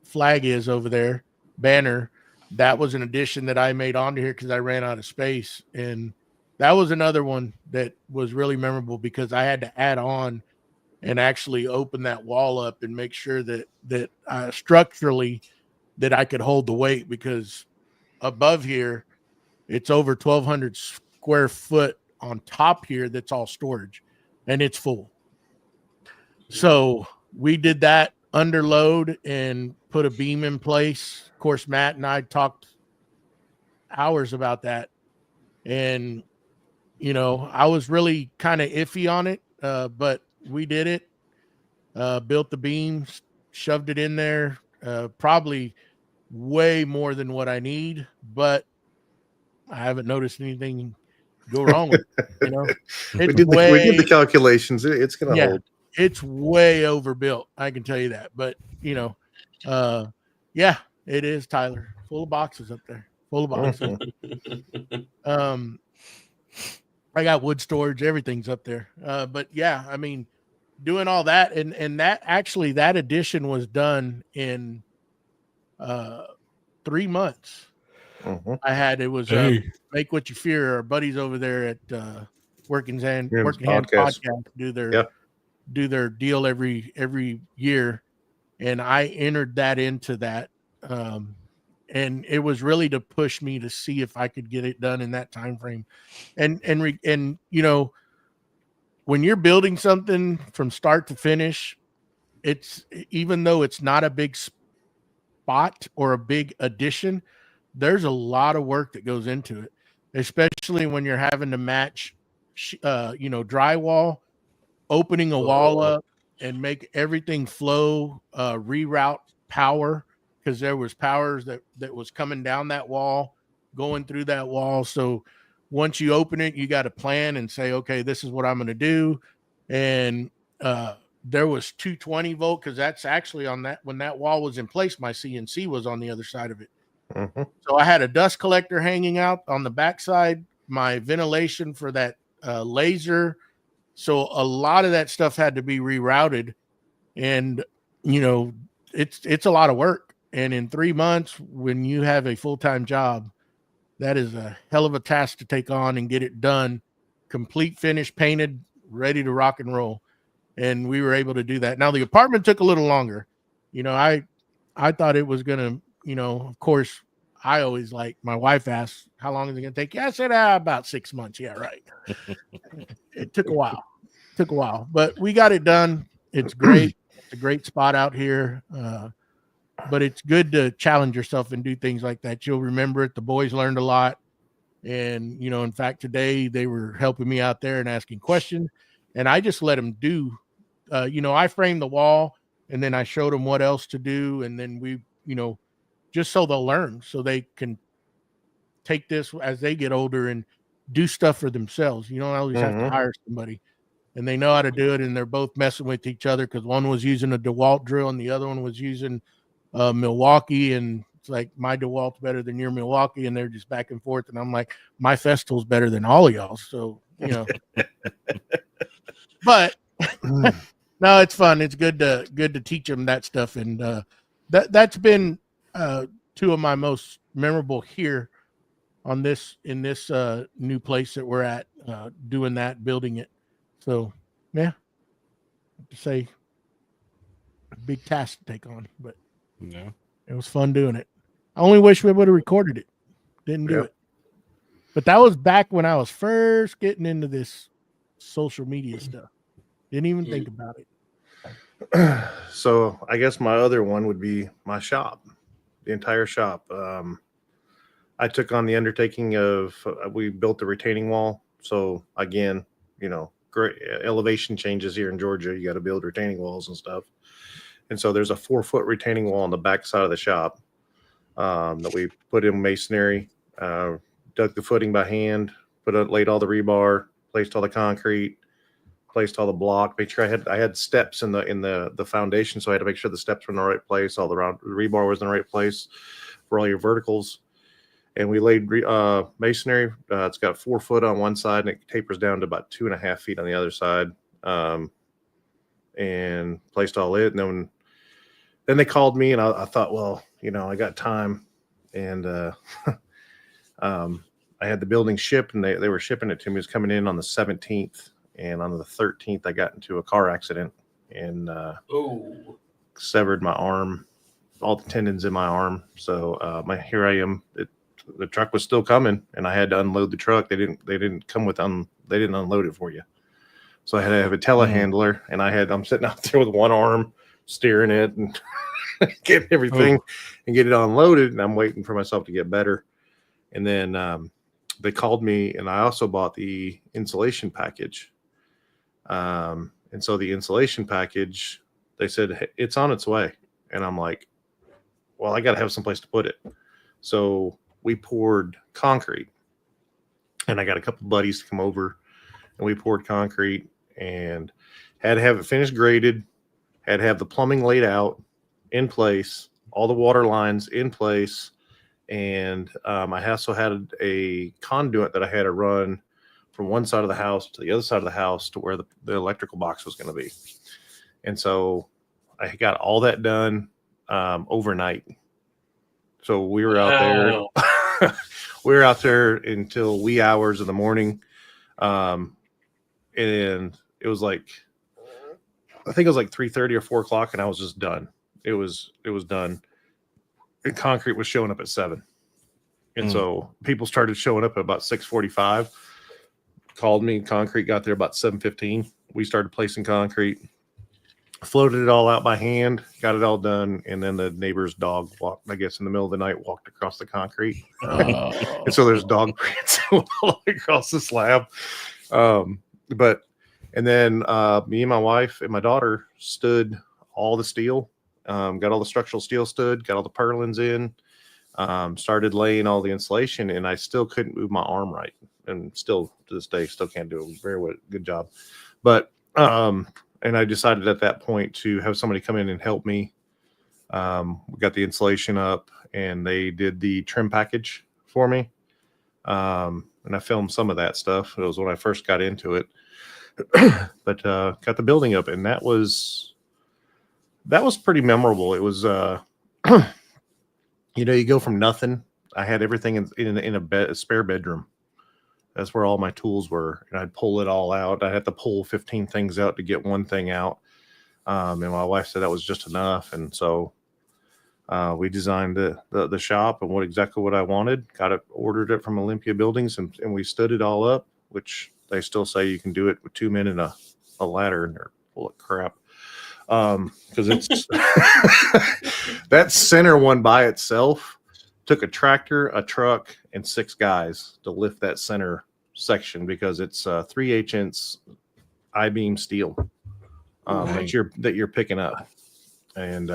flag is over there, banner. That was an addition that I made onto here because I ran out of space, and that was another one that was really memorable because I had to add on and actually open that wall up and make sure that structurally that I could hold the weight, because above here it's over 1,200 square foot on top here that's all storage, and it's full. So we did that under load and put a beam in place. Of course, Matt and I talked hours about that, and I was really kind of iffy on it, but we did it. Built the beams, shoved it in there, probably way more than what I need, but I haven't noticed anything go wrong with it. We did the calculations. It's going to hold. It's way overbuilt, I can tell you that. But yeah, it is, Tyler. Full of boxes up there. Full of boxes. I got wood storage, everything's up there. But yeah, I mean, doing all that, and that actually, that addition was done in 3 months. It was Make What You Fear. Our buddies over there at Working Hand Podcast do their deal every year, and I entered that into that, and it was really to push me to see if I could get it done in that time frame, and when you're building something from start to finish, it's, even though it's not a big spot or a big addition, there's a lot of work that goes into it, especially when you're having to match, drywall, opening a wall up and make everything flow, reroute power, because there was powers that was coming down that wall, going through that wall. So once you open it, you got to plan and say, okay, this is what I'm going to do. And there was 220 volt, because that's actually on that, when that wall was in place, my CNC was on the other side of it. So I had a dust collector hanging out on the backside, my ventilation for that laser. So a lot of that stuff had to be rerouted, and it's a lot of work. And in 3 months, when you have a full-time job, that is a hell of a task to take on and get it done, complete, finished, painted, ready to rock and roll. And we were able to do that. Now the apartment took a little longer. I thought it was gonna, of course, I always, like, my wife asked, how long is it gonna take you? I said, about 6 months. Yeah, right. It took a while, but we got it done. It's great. It's a great spot out here. But it's good to challenge yourself and do things like that. You'll remember it. The boys learned a lot. And, in fact, today they were helping me out there and asking questions, and I just let them do, I framed the wall, and then I showed them what else to do. And then we, just so they'll learn, so they can take this as they get older and do stuff for themselves. You don't always have to hire somebody, and they know how to do it. And they're both messing with each other, because one was using a DeWalt drill and the other one was using Milwaukee, and it's like, my DeWalt's better than your Milwaukee, and they're just back and forth. And I'm like, my Festool's better than all of y'all. So, but no, it's fun. It's good to teach them that stuff. And that's been two of my most memorable here. on this in this new place that we're at, doing that, building it. So yeah, to say big task to take on, but No. it was fun doing it. I only wish we would have recorded it. Didn't do it. But that was back when I was first getting into this social media stuff. Didn't even think about it. So I guess my other one would be my shop, the entire shop. I took on the undertaking of, we built the retaining wall. So again, great elevation changes here in Georgia. You got to build retaining walls and stuff. And so there's a 4-foot retaining wall on the back side of the shop that we put in masonry, dug the footing by hand, laid all the rebar, placed all the concrete, placed all the block, make sure I had steps in the foundation. So I had to make sure the steps were in the right place. All the rebar was in the right place for all your verticals. And we laid masonry. It's got 4 foot on one side and it tapers down to about 2.5 feet on the other side. And placed all it. And then they called me and I thought, well, I got time. And I had the building shipped and they were shipping it to me. It was coming in on the 17th. And on the 13th, I got into a car accident and severed my arm, all the tendons in my arm. So here I am. The truck was still coming, and I had to unload the truck. They didn't come with they didn't unload it for you. So I had to have a telehandler, and I'm sitting out there with one arm steering it and getting everything and get it unloaded. And I'm waiting for myself to get better. And then they called me, and I also bought the insulation package. And so the insulation package, they said, hey, it's on its way. And I'm like, well, I got to have some place to put it. So we poured concrete, and I got a couple buddies to come over, and we poured concrete and had to have it finished graded, had to have the plumbing laid out in place, all the water lines in place. And I also had a conduit that I had to run from one side of the house to the other side of the house to where the electrical box was going to be. And so I got all that done overnight. So we were out there. We were out there until wee hours of the morning. And it was like, I think it was like 3:30 or 4 o'clock, and I was just done. It was done. And concrete was showing up at 7. And so people started showing up at about 6:45. Called me. Concrete got there about 7:15. We started placing concrete, floated it all out by hand, got it all done, and then the neighbor's dog walked, I guess in the middle of the night, walked across the concrete. And so there's dog prints all the way across the slab. And then me and my wife and my daughter stood all the steel, got all the structural steel stood, got all the purlins in, started laying all the insulation, and I still couldn't move my arm right. And still to this day, still can't do it. Very good job. But, and I decided at that point to have somebody come in and help me. We got the insulation up, and they did the trim package for me. And I filmed some of that stuff. It was when I first got into it. But got the building up, and that was pretty memorable. It was you go from nothing. I had everything in a spare bedroom. That's where all my tools were, and I'd pull it all out. I had to pull 15 things out to get one thing out. And my wife said that was just enough, and so we designed the shop and exactly what I wanted. Ordered it from Olympia Buildings, and we stood it all up, which they still say you can do it with 2 men and a ladder, and they're full of crap. Because it's that center one by itself took a tractor, a truck, and 6 guys to lift that center section, because it's 3/8" I-beam steel that you're picking up. And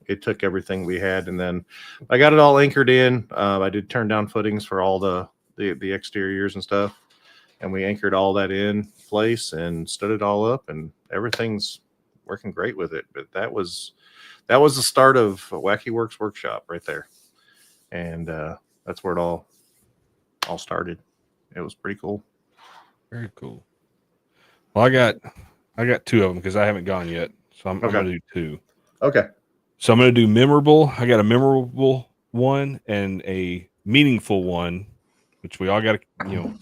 it took everything we had, and then I got it all anchored in. I did turn down footings for all the exteriors and stuff, and we anchored all that in place and stood it all up, and everything's working great with it. But that was the start of Wacky Works Workshop right there, and that's where it all started. It was pretty cool. Very cool. Well, I got 2 of them because I haven't gone yet, so I'm gonna do 2. Okay. So I'm gonna do memorable. I got a memorable one and a meaningful one. which we all got to, going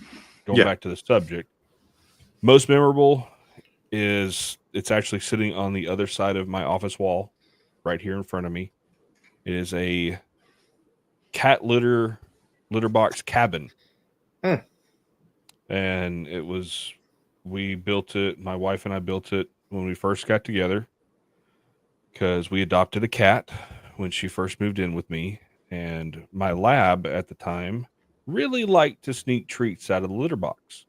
Yeah. back to the subject. Most memorable is it's actually sitting on the other side of my office wall, right here in front of me. It is a cat litter box cabin. And we built it, my wife and I built it when we first got together, because we adopted a cat when she first moved in with me. And my lab at the time really liked to sneak treats out of the litter box,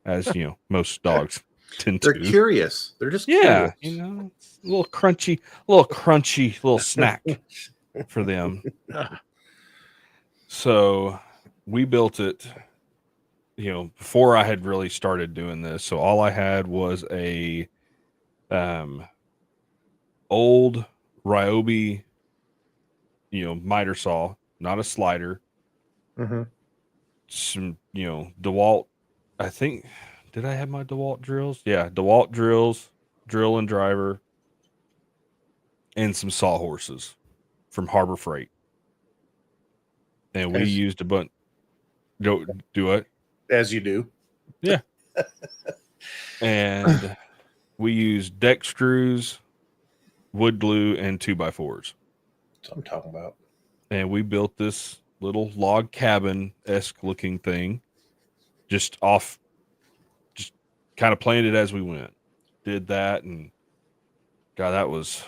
as most dogs tend They're to. curious. They're just Yeah, curious. it's a little crunchy little snack for them. So we built it, before I had really started doing this. So all I had was a old Ryobi, miter saw, not a slider. Mm-hmm. Some, DeWalt. I think, did I have my DeWalt drills? Yeah, DeWalt drills, drill and driver, and some sawhorses from Harbor Freight. And we used a bunch. Do it As you do. Yeah. And we used deck screws, wood glue, and 2x4s. That's what I'm talking about. And we built this little log cabin-esque looking thing just kind of planned it as we went. Did that, and that was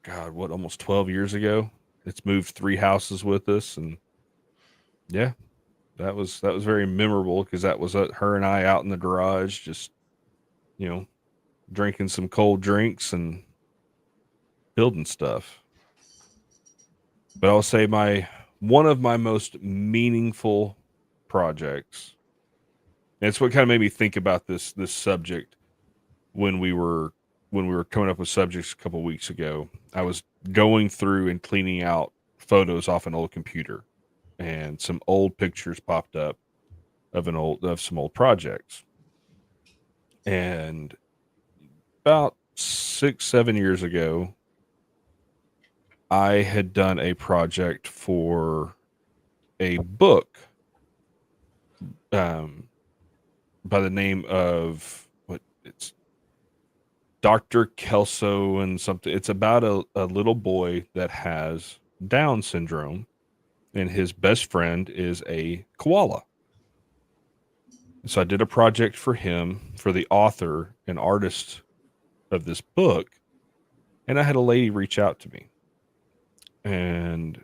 almost 12 years ago. It's moved 3 houses with us, and yeah, that was very memorable, because that was her and I out in the garage, just drinking some cold drinks and building stuff. But I'll say one of my most meaningful projects, and it's what kind of made me think about this subject when we were coming up with subjects a couple weeks ago. I was going through and cleaning out photos off an old computer, and some old pictures popped up of some old projects. And about 6-7 years ago, I had done a project for a book by the name of Dr. Kelso and something. It's about a little boy that has Down syndrome, and his best friend is a koala. So I did a project for him, for the author and artist of this book, and I had a lady reach out to me. And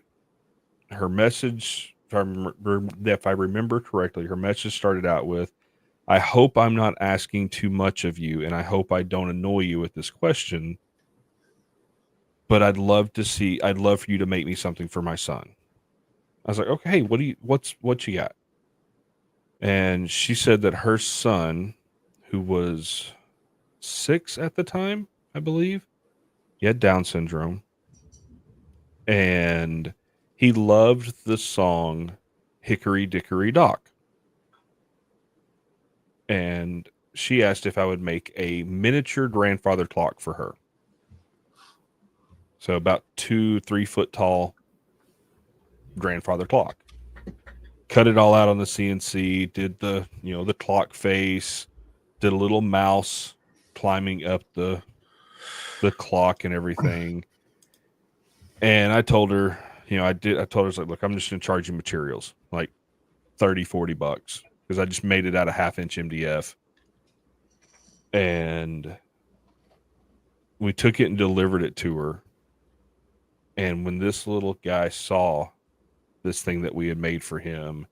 her message, if I remember correctly, her message started out with, "I hope I'm not asking too much of you, and I hope I don't annoy you with this question, but I'd love for you to make me something for my son." I was like, "Okay, what you got?" And she said that her son, who was 6 at the time, I believe, he had Down syndrome, and he loved the song Hickory Dickory Dock. And she asked if I would make a miniature grandfather clock for her. So about 2-3 foot tall grandfather clock. Cut it all out on the CNC, did the clock face, did a little mouse climbing up the clock and everything. And I told her, I told her, I was like, "Look, I'm just going to charge you materials, like $30-$40, because I just made it out of 1/2-inch MDF." And we took it and delivered it to her. And when this little guy saw this thing that we had made for him,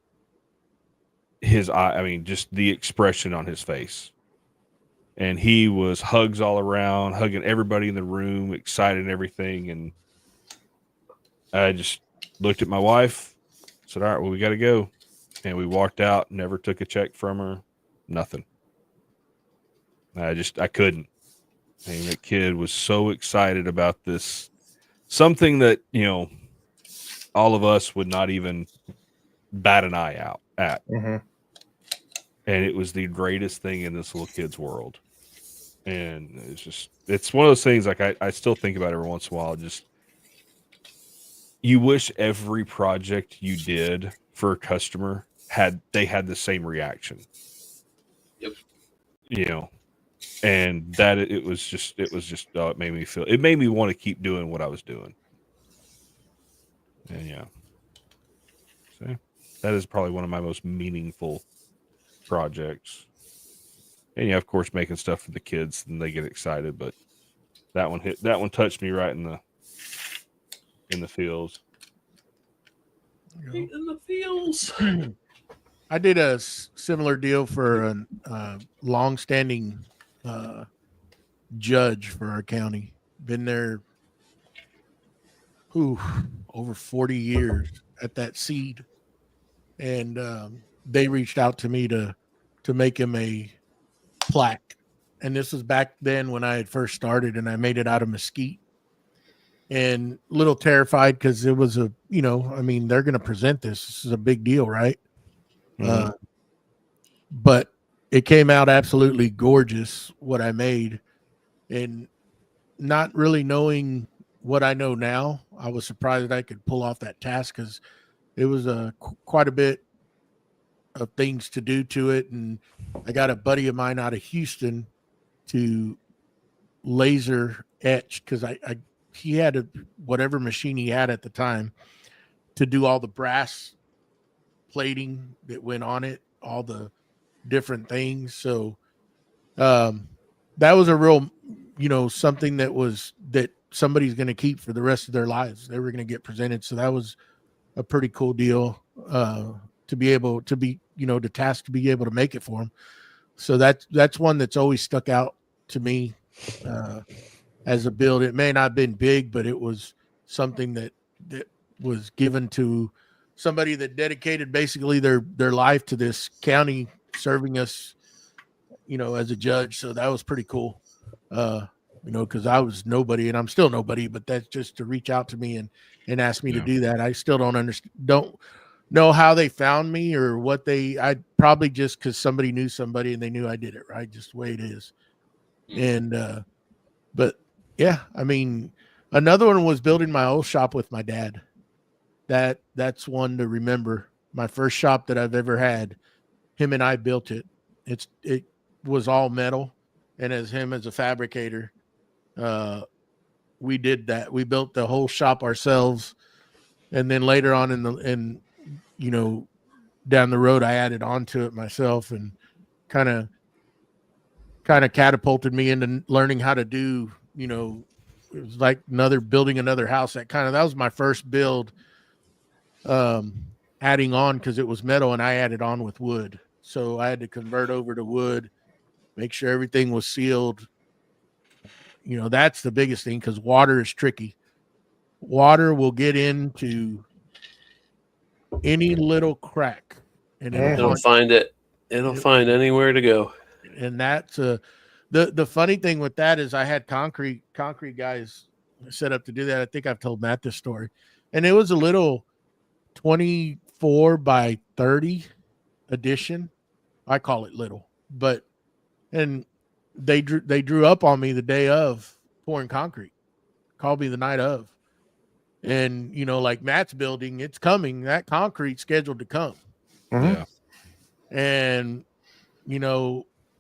his eye, just the expression on his face. And he was hugs all around, hugging everybody in the room, excited and everything. And I just looked at my wife, said, "All right, well, we got to go." And we walked out, never took a check from her, nothing. I couldn't. And that kid was so excited about this, something that, all of us would not even bat an eye out at. Mm-hmm. And it was the greatest thing in this little kid's world. And it's one of those things, like I still think about every once in a while. Just, you wish every project you did for a customer had the same reaction. Yep. You know, and that it made me want to keep doing what I was doing. And yeah, so that is probably one of my most meaningful projects. And yeah, of course, making stuff for the kids and they get excited, but that one touched me right in the feels. Right in the feels. I did a similar deal for a long-standing judge for our county. Been there over 40 years at that seat, and they reached out to me to make him a plaque. And this was back then when I had first started, and I made it out of mesquite. And a little terrified because it was they're going to present this. This is a big deal, right? Mm-hmm. But it came out absolutely gorgeous, what I made. And not really knowing what I know now, I was surprised that I could pull off that task because it was quite a bit of things to do to it. And I got a buddy of mine out of Houston to laser etch because he had whatever machine he had at the time to do all the brass plating that went on it, all the different things. So that was a real, something that somebody's going to keep for the rest of their lives. They were going to get presented. So that was a pretty cool deal to be able to be, the task to be able to make it for them. So that's one that's always stuck out to me as a build. It may not have been big, but it was something that was given to somebody that dedicated basically their life to this county, serving us, as a judge. So that was pretty cool. Because I was nobody and I'm still nobody, but that's just to reach out to me and ask me to do that. I still don't know how they found me or what I probably just because somebody knew somebody and they knew I did it, right? Just the way it is. And, but yeah, another one was building my old shop with my dad. That's one to remember. My first shop that I've ever had, him and I built it. It was all metal. And as a fabricator, we did that. We built the whole shop ourselves. And then later on down the road, I added on to it myself and kind of catapulted me into learning how to do, it was like building another house. That was my first build, adding on because it was metal and I added on with wood. So I had to convert over to wood, make sure everything was sealed. That's the biggest thing because water is tricky. Water will get into any little crack and it'll find it. It'll find anywhere to go. And that's the funny thing with that is I had concrete guys set up to do that. I think I've told Matt this story, and it was a little 24 by 30 addition. I call it little, and they drew up on me the day of pouring concrete, called me the night of. And, like Matt's building, it's coming, that concrete's scheduled to come. Mm-hmm. Yeah. And,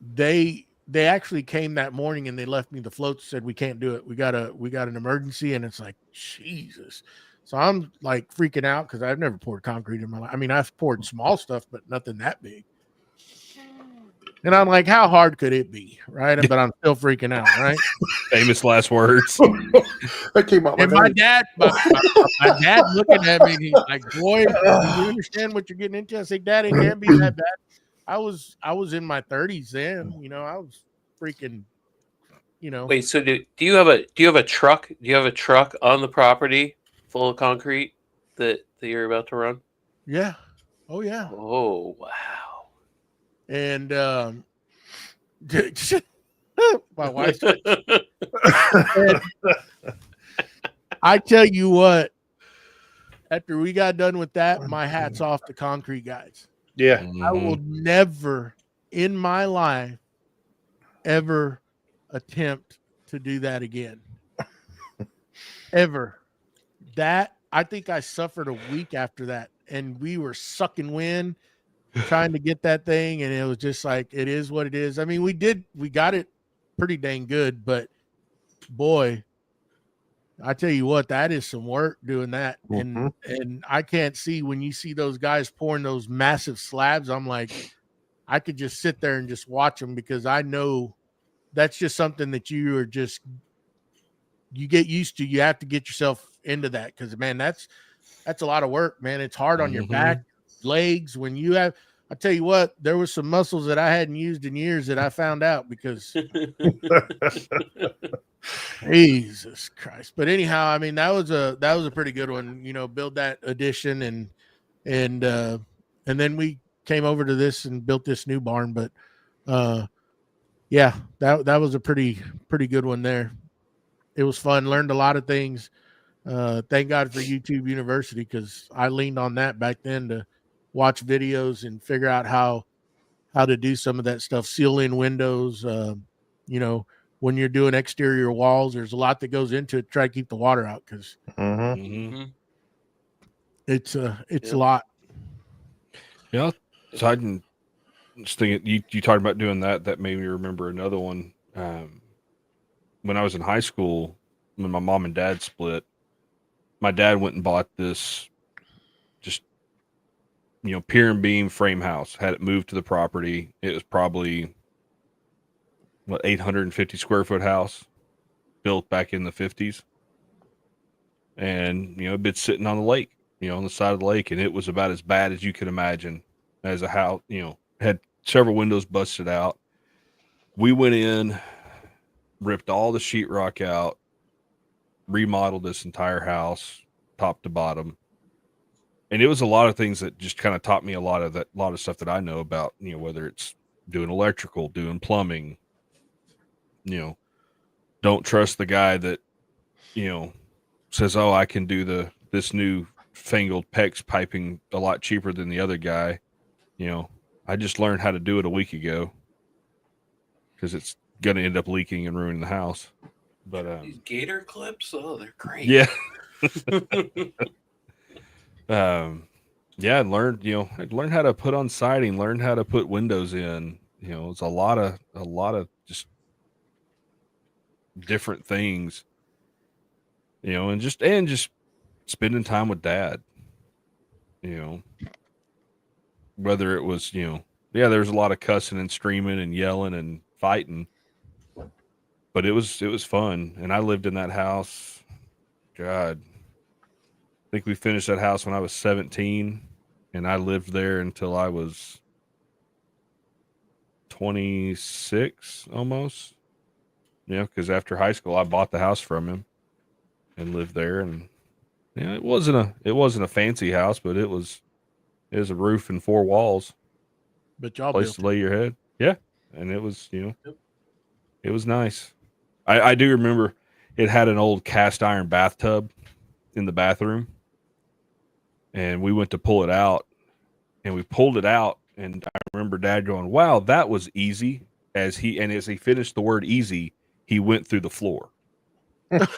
they actually came that morning and they left me the floats, said, we can't do it. We got an emergency. And it's like, Jesus. So I'm like freaking out because I've never poured concrete in my life. I've poured small stuff, but nothing that big. And I'm like, how hard could it be? Right. But I'm still freaking out. Right. Famous last words. That came out. And my dad looking at me, and he's like, boy, do you understand what you're getting into? I said, Dad, it can't be that bad. I was in my 30s then, I was freaking, Wait, so do you have a truck? Do you have a truck on the property full of concrete that you're about to run? Yeah. Oh yeah. Oh wow. And my wife. I tell you what, after we got done with that, my hat's off to concrete guys. Yeah. I will never in my life ever attempt to do that again. Ever. That I think I suffered a week after that, and we were sucking wind. trying to get that thing, and it was just like, it is what it is. I mean, we got it pretty dang good, but boy, I tell you what, that is some work doing that. Mhm. And I can't see, when you see those guys pouring those massive slabs, I'm like, I could just sit there and just watch them, because I know that's just something that you get used to. You have to get yourself into that, because man, that's a lot of work, man. It's hard on your back, legs. When you have, I tell you what, there was some muscles that I hadn't used in years that I found out, because Jesus Christ. But anyhow, I mean, that was a pretty good one, build that addition, and then we came over to this and built this new barn. But yeah, that was a pretty good one there. It was fun, learned a lot of things. Thank God for YouTube University, because I leaned on that back then to watch videos and figure out how to do some of that stuff, seal in windows. When you're doing exterior walls, there's a lot that goes into it to try to keep the water out, because it's a lot. Yeah. So I didn't just think you talked about doing that. That made me remember another one. When I was in high school, when my mom and dad split, my dad went and bought this just, pier and beam frame house, had it moved to the property. It was probably 850 square foot house built back in the 50s. And, it'd been sitting on the lake, on the side of the lake. And it was about as bad as you could imagine as a house, had several windows busted out. We went in, ripped all the sheetrock out, remodeled this entire house top to bottom. And it was a lot of things that just kind of taught me a lot of stuff that I know about, whether it's doing electrical, doing plumbing, don't trust the guy that, says, oh, I can do this new fangled PEX piping a lot cheaper than the other guy. I just learned how to do it a week ago, because it's going to end up leaking and ruining the house. But these gator clips, oh, they're great. Yeah. Yeah, I learned how to put on siding, learned how to put windows in. It's a lot of just different things. And just spending time with dad. Whether it was, there was a lot of cussing and screaming and yelling and fighting, but it was fun. And I lived in that house. God, I think we finished that house when I was 17, and I lived there until I was 26 almost. Because after high school, I bought the house from him and lived there. And it wasn't a fancy house, but it was a roof and 4 walls. But y'all place built to lay your head. Yeah, and it was it was nice. I do remember it had an old cast iron bathtub in the bathroom, and we went to pull it out, and we pulled it out, and I remember Dad going, "Wow, that was easy." As he finished the word "easy," he went through the floor. Because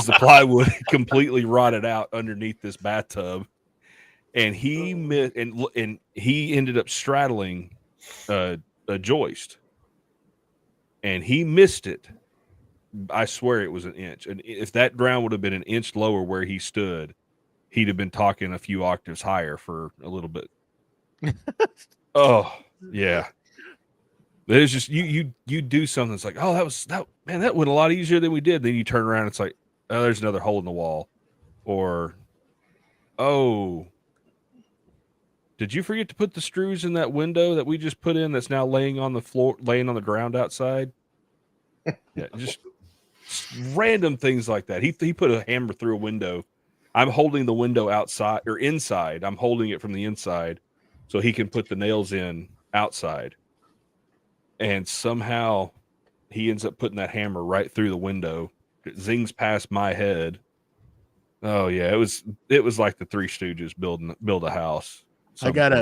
the plywood completely rotted out underneath this bathtub, and he he ended up straddling a joist, and he missed it. I swear it was an inch, and if that ground would have been an inch lower where he stood, he'd have been talking a few octaves higher for a little bit. Oh yeah. There's just you do something that's like, oh, that went a lot easier than we did. Then you turn around, it's like, oh, there's another hole in the wall. Or, oh, did you forget to put the screws in that window that we just put in that's now laying on the floor, laying on the ground outside? Yeah, just random things like that. He put a hammer through a window. I'm holding the window outside or inside. I'm holding it from the inside so he can put the nails in outside. And somehow he ends up putting that hammer right through the window. It zings past my head. Oh yeah, it was like the Three Stooges build a house. I got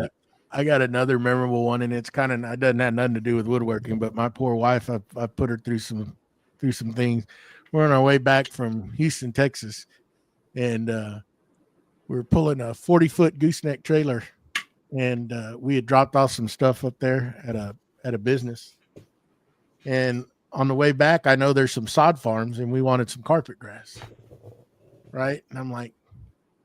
another memorable one, and it doesn't have nothing to do with woodworking, but my poor wife, I put her through some things. We're on our way back from Houston, Texas, and we were pulling a 40-foot gooseneck trailer and we had dropped off some stuff up there at a business. And on the way back, I know there's some sod farms, and we wanted some carpet grass, right? And I'm like,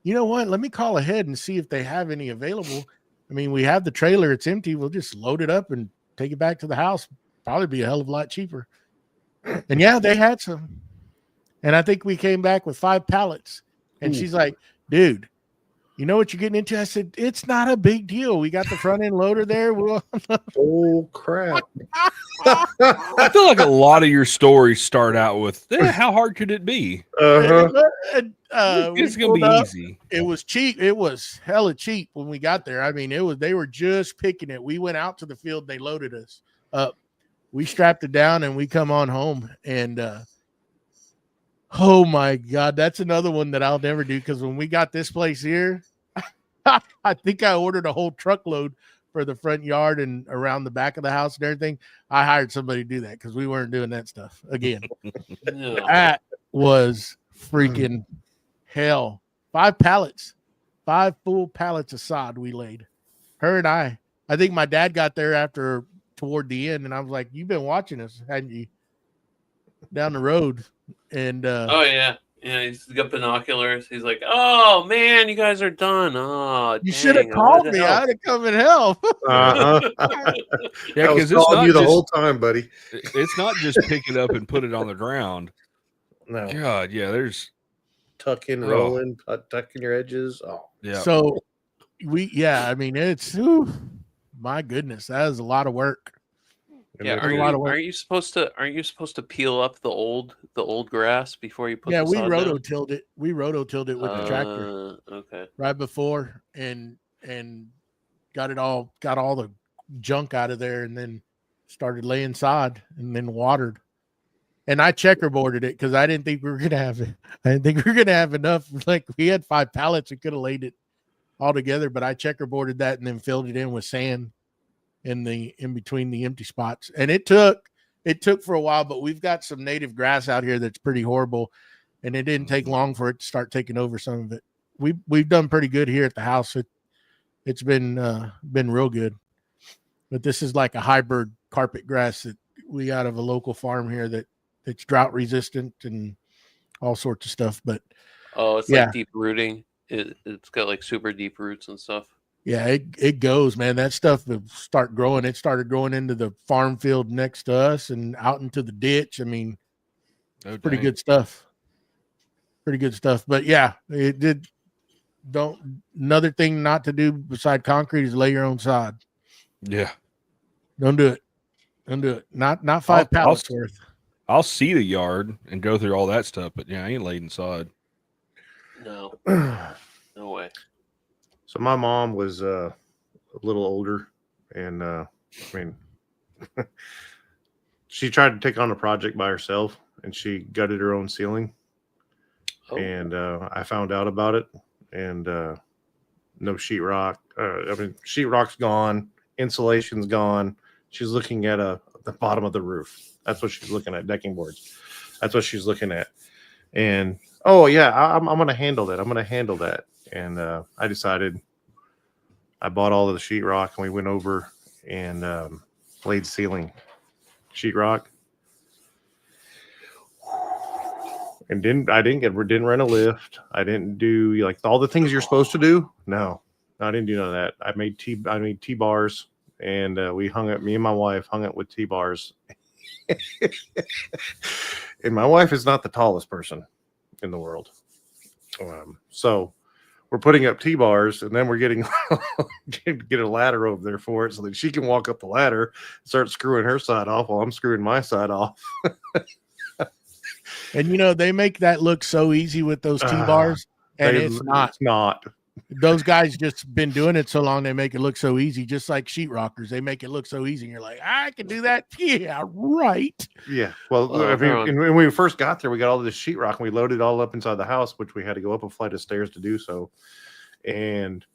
you know what? Let me call ahead and see if they have any available. I mean, we have the trailer; it's empty. We'll just load it up and take it back to the house. Probably be a hell of a lot cheaper. And yeah, they had some. And I think we came back with 5 pallets. And she's like, dude, you know what you're getting into? I said, it's not a big deal. We got the front end loader there. Oh, crap. I feel like a lot of your stories start out with, how hard could it be? It's going to be easy. It was cheap. It was hella cheap when we got there. I mean, they were just picking it. We went out to the field. They loaded us up. We strapped it down and we come on home. And, oh my God, that's another one that I'll never do. Because when we got this place here, I think I ordered a whole truckload for the front yard and around the back of the house and everything. I hired somebody to do that because we weren't doing that stuff again. No. That was freaking hell. 5 pallets, 5 full pallets of sod we laid. Her and I think my dad got there toward the end, and I was like, you've been watching us, hadn't you? Down the road. And oh yeah, he's got binoculars. He's like, "Oh man, you guys are done. Oh, you should have called me. I'd have come and help." Yeah, because it's not you the whole time, buddy. It's not just pick it up and put it on the ground. No, God, yeah. There's tucking, rolling, tucking your edges. Oh, yeah. So I mean, it's my goodness, that is a lot of work. Yeah, aren't you supposed to peel up the old grass before you put? Yeah, we rototilled it. We rototilled it with the tractor. Okay. Right before and got all the junk out of there, and then started laying sod and then watered. And I checkerboarded it because I didn't think we were gonna have it. I didn't think we were gonna have enough. Like we had 5 pallets, we could have laid it all together, but I checkerboarded that and then filled it in with sand in between the empty spots. And it took for a while, but we've got some native grass out here that's pretty horrible, and it didn't take long for it to start taking over some of it. We've done pretty good here at the house. It's been real good. But this is like a hybrid carpet grass that we got of a local farm here that's drought resistant and all sorts of stuff. But it's like deep rooting. It's got like super deep roots and stuff. Yeah, it goes, man. That stuff will start growing. It started growing into the farm field next to us and out into the ditch. I mean, pretty good stuff. Pretty good stuff. But yeah, it did. Another thing not to do beside concrete is lay your own sod. Yeah. Don't do it. Don't do it. Not 5 pallets worth. I'll seed a yard and go through all that stuff, but yeah, I ain't laying sod. No. No way. So my mom was a little older, and I mean, she tried to take on a project by herself, and she gutted her own ceiling. Oh. And I found out about it, and no sheetrock. I mean, sheetrock's gone, insulation's gone. She's looking at the bottom of the roof. That's what she's looking at, decking boards. That's what she's looking at. And oh yeah, I'm going to handle that. I'm going to handle that. And I decided I bought all of the sheetrock, and we went over and laid ceiling sheetrock. And didn't rent a lift. I didn't do like all the things you're supposed to do. No, I didn't do none of that. I made T-bars, and me and my wife hung it with T-bars. And my wife is not the tallest person in the world. So we're putting up T-bars, and then we're getting get a ladder over there for it so that she can walk up the ladder, start screwing her side off while I'm screwing my side off. And they make that look so easy with those T-bars, and it's not. It's not. Those guys just been doing it so long, they make it look so easy, just like sheetrockers. They make it look so easy, and you're like, I can do that. Yeah, right. Yeah. Well, when we first got there, we got all this sheetrock, and we loaded it all up inside the house, which we had to go up a flight of stairs to do so. And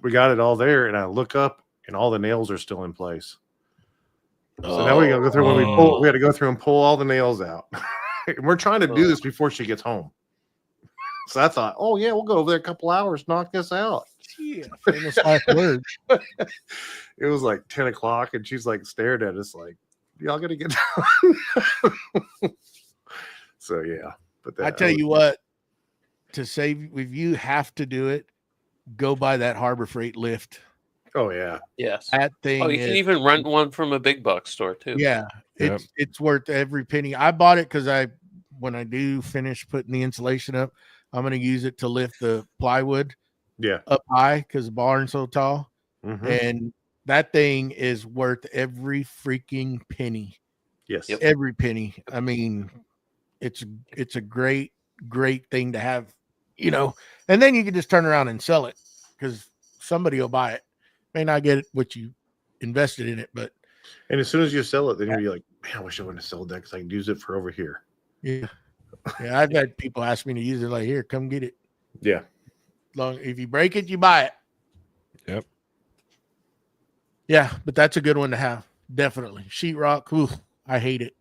we got it all there, and I look up, and all the nails are still in place. So now we got to go through we had to go through and pull all the nails out. And we're trying to do this before she gets home. So I thought, oh yeah, we'll go over there a couple hours, knock this out. Yeah, famous last words. It was like 10 o'clock, and she's like stared at us like, y'all gotta get down. So yeah, but I tell you what, to save, if you have to do it, go buy that Harbor Freight lift. Oh yeah, Yes. That thing. Oh, you can even rent one from a big box store too. Yeah, Yep. it's worth every penny. I bought it because when I do finish putting the insulation up, I'm going to use it to lift the plywood yeah. up high because the barn's so tall. Mhm. And that thing is worth every freaking penny. Yes. Yep. Every penny. I mean, it's a great thing to have, and then you can just turn around and sell it because somebody will buy it. May not get what you invested in it, but And as soon as you sell it, then you'll be like, man, I wish I wouldn't have sold that because I can use it for over here. yeah, I've had people ask me to use it. Like, here, come get it. Yeah. If you break it, you buy it. Yep. Yeah, but that's a good one to have. Definitely. Sheetrock. Ooh, I hate it.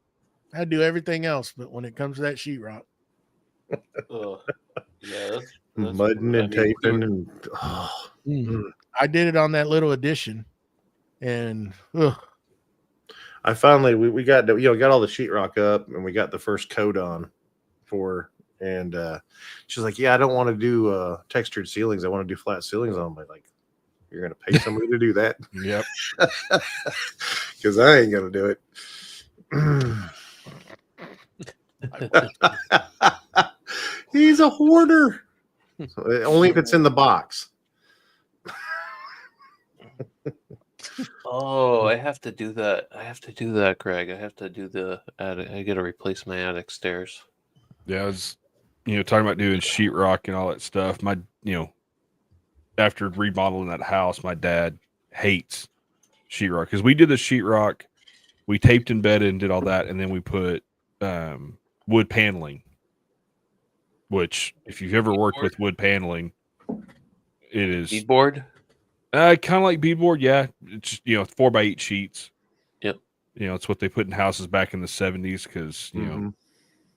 I do everything else, but when it comes to that sheetrock, Yeah, that's Mudding and taping and I did it on that little addition, and I finally we got got all the sheetrock up, and we got the first coat on for, and she's like, yeah, I don't want to do textured ceilings, I want to do flat ceilings on them. Like, you're gonna pay somebody to do that? Yep. Because I ain't gonna do it. He's a hoarder. Only if it's in the box. Oh, I have to do that. Greg. I have to do the attic. I got to replace my attic stairs. Yeah, I was, talking about doing sheetrock and all that stuff. My, after remodeling that house, my dad hates sheetrock because we did the sheetrock, we taped and bedded and did all that, and then we put wood paneling. Which, if you've ever worked with wood paneling, it is Beadboard. kind of like beadboard. Yeah, it's 4x8 sheets. Yep. It's what they put in houses back in the 70s because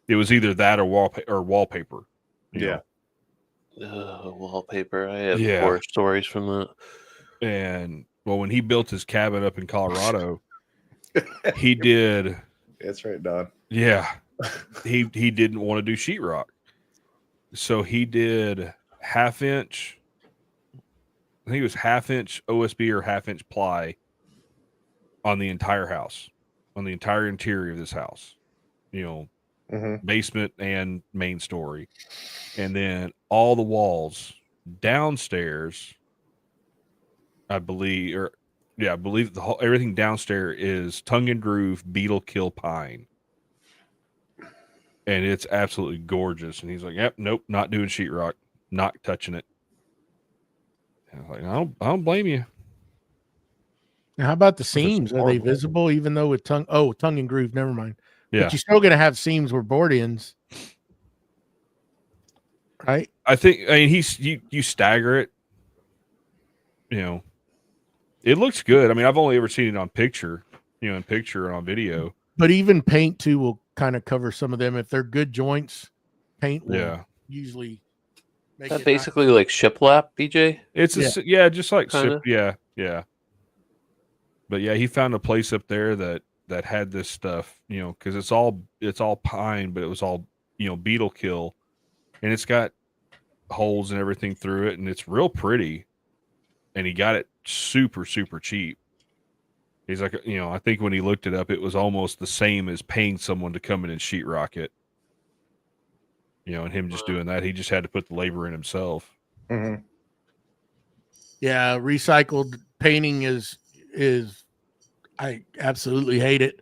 it was either that or wallpaper. Yeah. Wallpaper. I have Yeah. horror stories from that. And well, when he built his cabin up in Colorado, he did. That's right, Don. Yeah, he didn't want to do sheetrock, so he did half-inch. I think it was half-inch OSB or half-inch ply on the entire house, on the entire interior of this house. Basement and main story, and then all the walls downstairs. I believe everything downstairs is tongue and groove beetle kill pine. And it's absolutely gorgeous. And he's like, yep, nope, not doing sheetrock, not touching it. And I was like, I don't blame you. now how about the seams? Are they visible even though with tongue and groove? Never mind. Yeah. But you're still going to have seams where board ends, right? I mean, you stagger it. It looks good. I mean, I've only ever seen it on picture, in picture and on video. But even paint too will kind of cover some of them. If they're good joints, paint will usually make That it basically like shiplap, BJ. It's just like Kinda. yeah. But yeah, he found a place up there that had this stuff, because it's all pine, but it was all beetle kill, and it's got holes and everything through it, and it's real pretty. And he got it super, super cheap. He's like, I think when he looked it up, it was almost the same as paying someone to come in and sheetrock it. And him just doing that, he just had to put the labor in himself. Mm-hmm. Yeah, recycled painting is I absolutely hate it.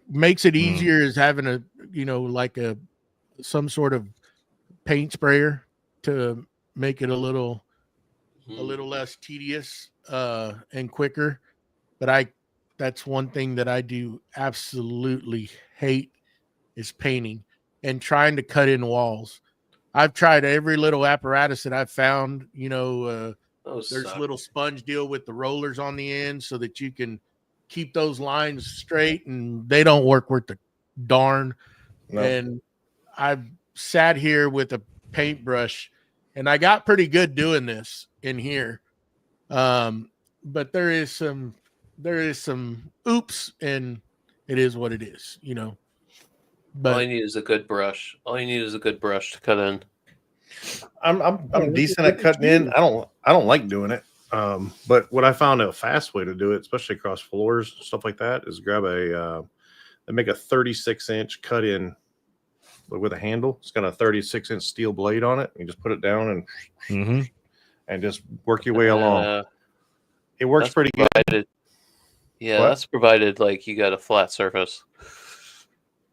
Makes it easier is having like some sort of paint sprayer to make it a little less tedious and quicker. But that's one thing that I do absolutely hate is painting and trying to cut in walls. I've tried every little apparatus that I've found, there's a little sponge deal with the rollers on the end so that you can keep those lines straight, and they don't work worth the darn. No. And I've sat here with a paintbrush and I got pretty good doing this in here. But there is some oops, and it is what it is, you know. All you But need is a good brush. All you need is a good brush to cut in. I'm decent at cutting in. I don't like doing it. But what I found a fast way to do it, especially across floors, stuff like that, is grab they make a 36-inch cut in with a handle. It's got a 36-inch steel blade on it. You just put it down and just work your way along. It works pretty good. Yeah, What? that's provided like you got a flat surface.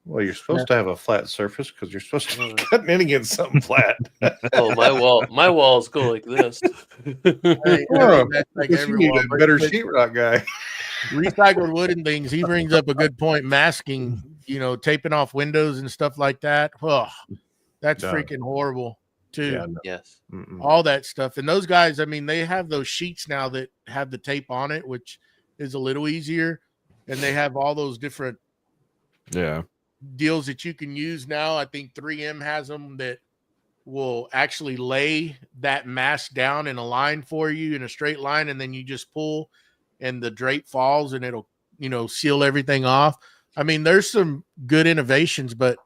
Well, you're supposed to have a flat surface because you're supposed to be cutting in against something flat. Oh, my walls go like this. hey, Well, that's like because you every need wall, a but better sheetrock guy. recycled wood and things. He brings up a good point. Masking, you know, taping off windows and stuff like that. Oh, that's No. freaking horrible too. Yeah, no. Yes. All that stuff. And those guys, I mean, they have those sheets now that have the tape on it, which is a little easier. And they have all those different deals that you can use now. I think 3M has them that will actually lay that mask down in a line for you in a straight line, and then you just pull and the drape falls and it'll, you know, seal everything off. I mean, there's some good innovations, but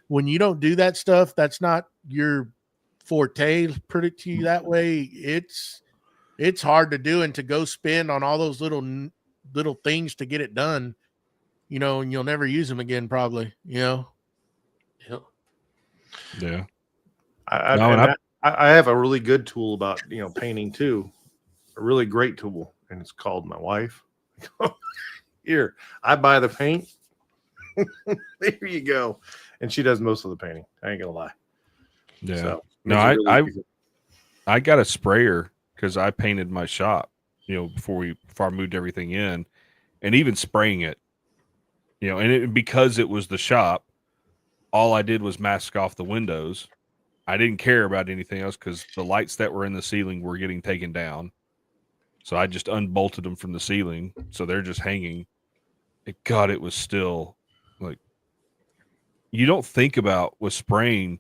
when you don't do that stuff, that's not your forte. Put it to you that way. It's hard to do, and to go spend on all those little things to get it done, you know, and you'll never use them again, probably, you know? Yeah. I have a really good tool about, you know, painting too. A really great tool, and it's called my wife. Here, I buy the paint. There you go. And she does most of the painting. I ain't gonna lie. Yeah. So, No, I got a sprayer because I painted my shop, you know, before I moved everything in, and even spraying it, you know, and because it was the shop, all I did was mask off the windows. I didn't care about anything else because the lights that were in the ceiling were getting taken down. So I just unbolted them from the ceiling. So they're just hanging. God, it was still like, you don't think about with spraying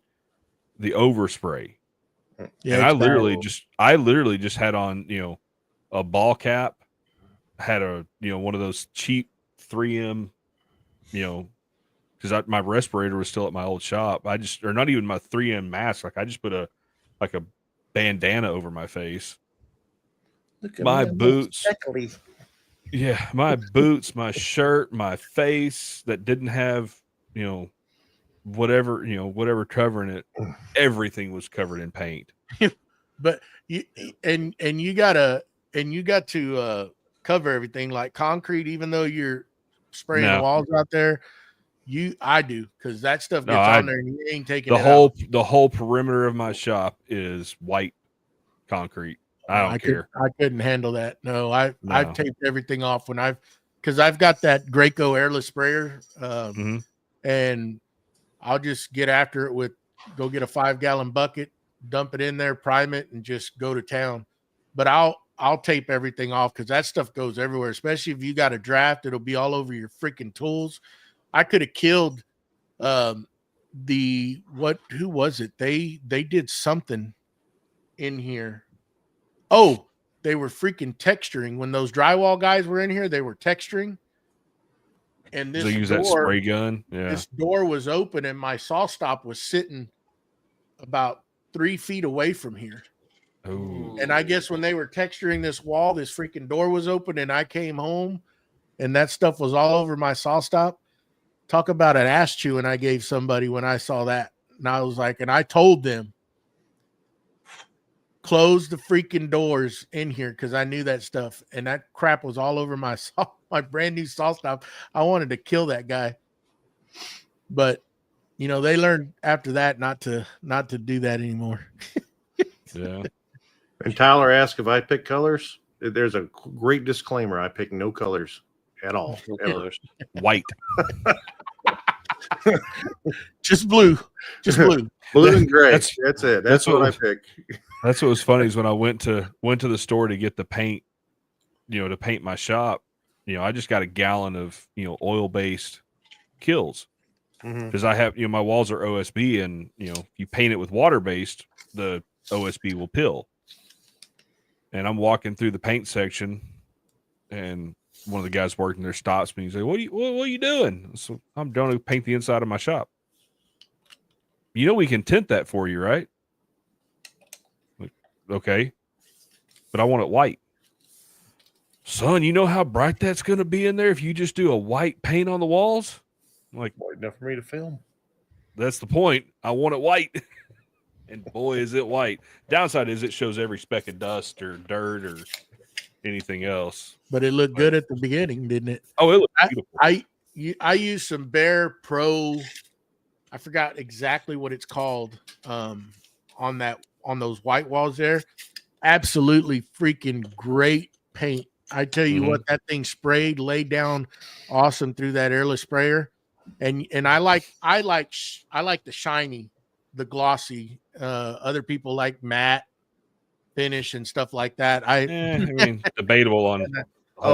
the overspray. Yeah. And I literally just had on, you know, a ball cap, had a, you know, one of those cheap 3M, you know, because my respirator was still at my old shop. Or not even my 3M mask. Like I just put a bandana over my face. My boots. Yeah, my boots, my shirt, my face that didn't have, you know, whatever covering it. Everything was covered in paint. But you got to cover everything like concrete, even though you're spraying the walls out there. I do, because that stuff gets on there and you ain't taking the whole perimeter of my shop is white concrete. I don't care. I couldn't handle that. No, I've taped everything off because I've got that Graco airless sprayer, and I'll just get after it go get a 5-gallon bucket, dump it in there, prime it, and just go to town. But I'll tape everything off because that stuff goes everywhere, especially if you got a draft. It'll be all over your freaking tools. I could have killed who was it? They did something in here. Oh, they were freaking texturing. When those drywall guys were in here, they were texturing. And this use that spray gun. Yeah. This door was open and my saw stop was sitting about 3 feet away from here. Ooh. And I guess when they were texturing this wall, this freaking door was open and I came home and that stuff was all over my saw stop. Talk about an ass chewing I gave somebody when I saw that. And I was like, and I told them, close the freaking doors in here because I knew that stuff. And that crap was all over my brand new saw stop. I wanted to kill that guy. But, you know, they learned after that not to do that anymore. Yeah. And Tyler asked if I pick colors. There's a great disclaimer. I pick no colors at all. Ever. White. Just blue. Just blue. Blue and gray. That's it. That's what I pick. That's what was funny is when I went to the store to get the paint, you know, to paint my shop, you know, I just got a gallon of, you know, oil-based Kills because I have, you know, my walls are OSB and, you know, you paint it with water-based, the OSB will pill. And I'm walking through the paint section, and one of the guys working there stops me. He's like, what are you doing? So I'm going to paint the inside of my shop. You know we can tint that for you, right? Like, okay. But I want it white. Son, you know how bright that's going to be in there if you just do a white paint on the walls? I'm like, White enough for me to film. that's the point. I want it white. And boy, is it white. Downside is it shows every speck of dust or dirt or anything else. But it looked good at the beginning, didn't it? Oh, it looks beautiful. I used some Bear Pro. I forgot exactly what it's called on those white walls there. Absolutely freaking great paint. I tell you what, that thing sprayed, laid down awesome through that airless sprayer. And I like the shiny, the glossy. Other people like matte finish and stuff like that. I mean, debatable on.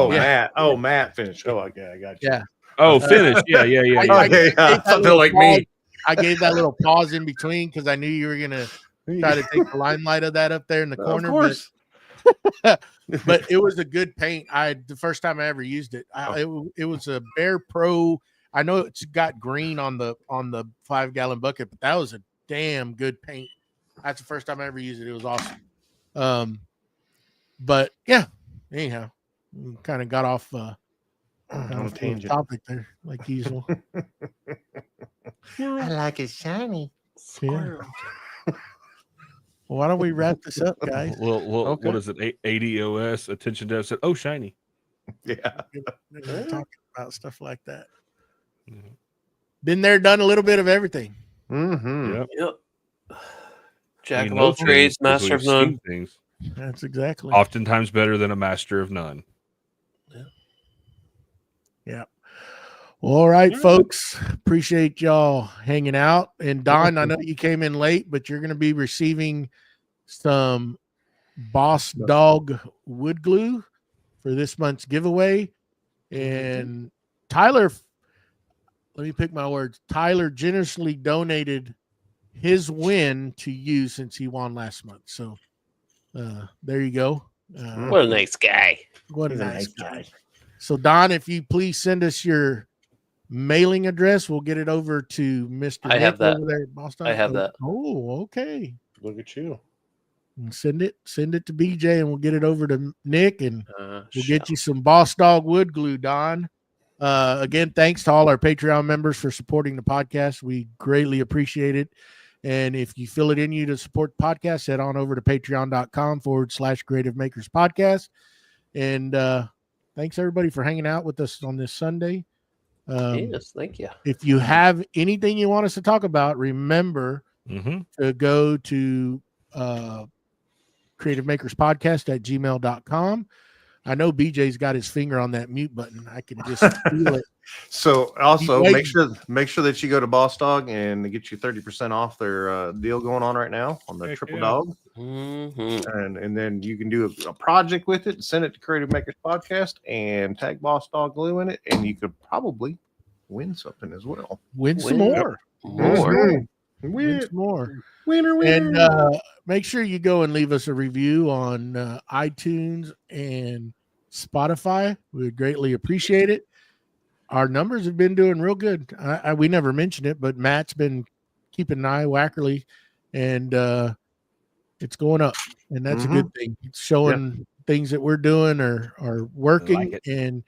Matte finish. Oh, okay, I got you. Yeah. Oh, finish. Yeah. Something like me. I gave that little pause in between because I knew you were gonna try to take the limelight of that up there in the corner. Of course. But it was a good paint. The first time I ever used it. It was a Bear Pro. I know it's got green on the 5-gallon bucket, but that was a damn good paint. That's the first time I ever used it. It was awesome. But yeah, anyhow, we kind of got off on a tangent topic there, like usual. I like it shiny. Yeah. Well, why don't we wrap this up, guys? Well, Okay. What is it? ADOS, attention deficit. Oh, shiny. Yeah. We're talking about stuff like that. Been there, done a little bit of everything. Mm-hmm. Yep. Jack of all trades, master of none. Things. That's exactly. Oftentimes better than a master of none. Yeah. Well, all right, folks. Appreciate y'all hanging out. And Don, I know you came in late, but you're going to be receiving some Boss Dog wood glue for this month's giveaway. And Tyler, let me pick my words. Tyler generously donated his win to you since he won last month. So there you go. What a nice guy. What a nice guy. So Don, if you please send us your mailing address, we'll get it over to Mr. I have that. over there at Boston. I have that. Oh, okay. Look at you. And send it to BJ, and we'll get it over to Nick, and we'll Shit. get you some Boss Dog wood glue, Don. Again, thanks to all our Patreon members for supporting the podcast. We greatly appreciate it. And if you feel it in you to support the podcast, head on over to patreon.com/Creative Makers Podcast. And thanks everybody for hanging out with us on this Sunday. Yes, thank you. If you have anything you want us to talk about, remember to go to Creative Makers Podcast at gmail.com. I know BJ's got his finger on that mute button. I can just feel it. So also make sure that you go to Boss Dog and they get you 30% off their deal going on right now on the triple dog. And then you can do a project with it and send it to Creative Makers Podcast and tag Boss Dog glue in it, and you could probably win something as well. Win some more. Win Win some more. Winner. And make sure you go and leave us a review on iTunes and Spotify. We would greatly appreciate it. Our numbers have been doing real good. We never mentioned it, but Matt's been keeping an eye, Wackerle, and it's going up, and that's a good thing. It's showing things that we're doing are working, and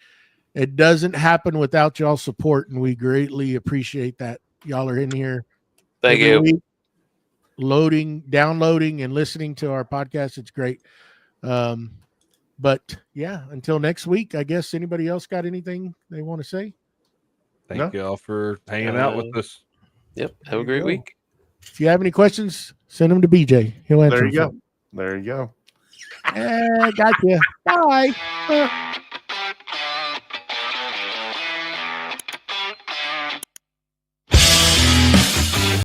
it doesn't happen without y'all support, and we greatly appreciate that. Y'all are in here. Thank you. Week, downloading, and listening to our podcast. It's great. But yeah, until next week, I guess anybody else got anything they want to say? Thank you all for hanging out with us. Yep. Have a great week. If you have any questions, send them to BJ. He'll answer. There you go. Gotcha. Bye.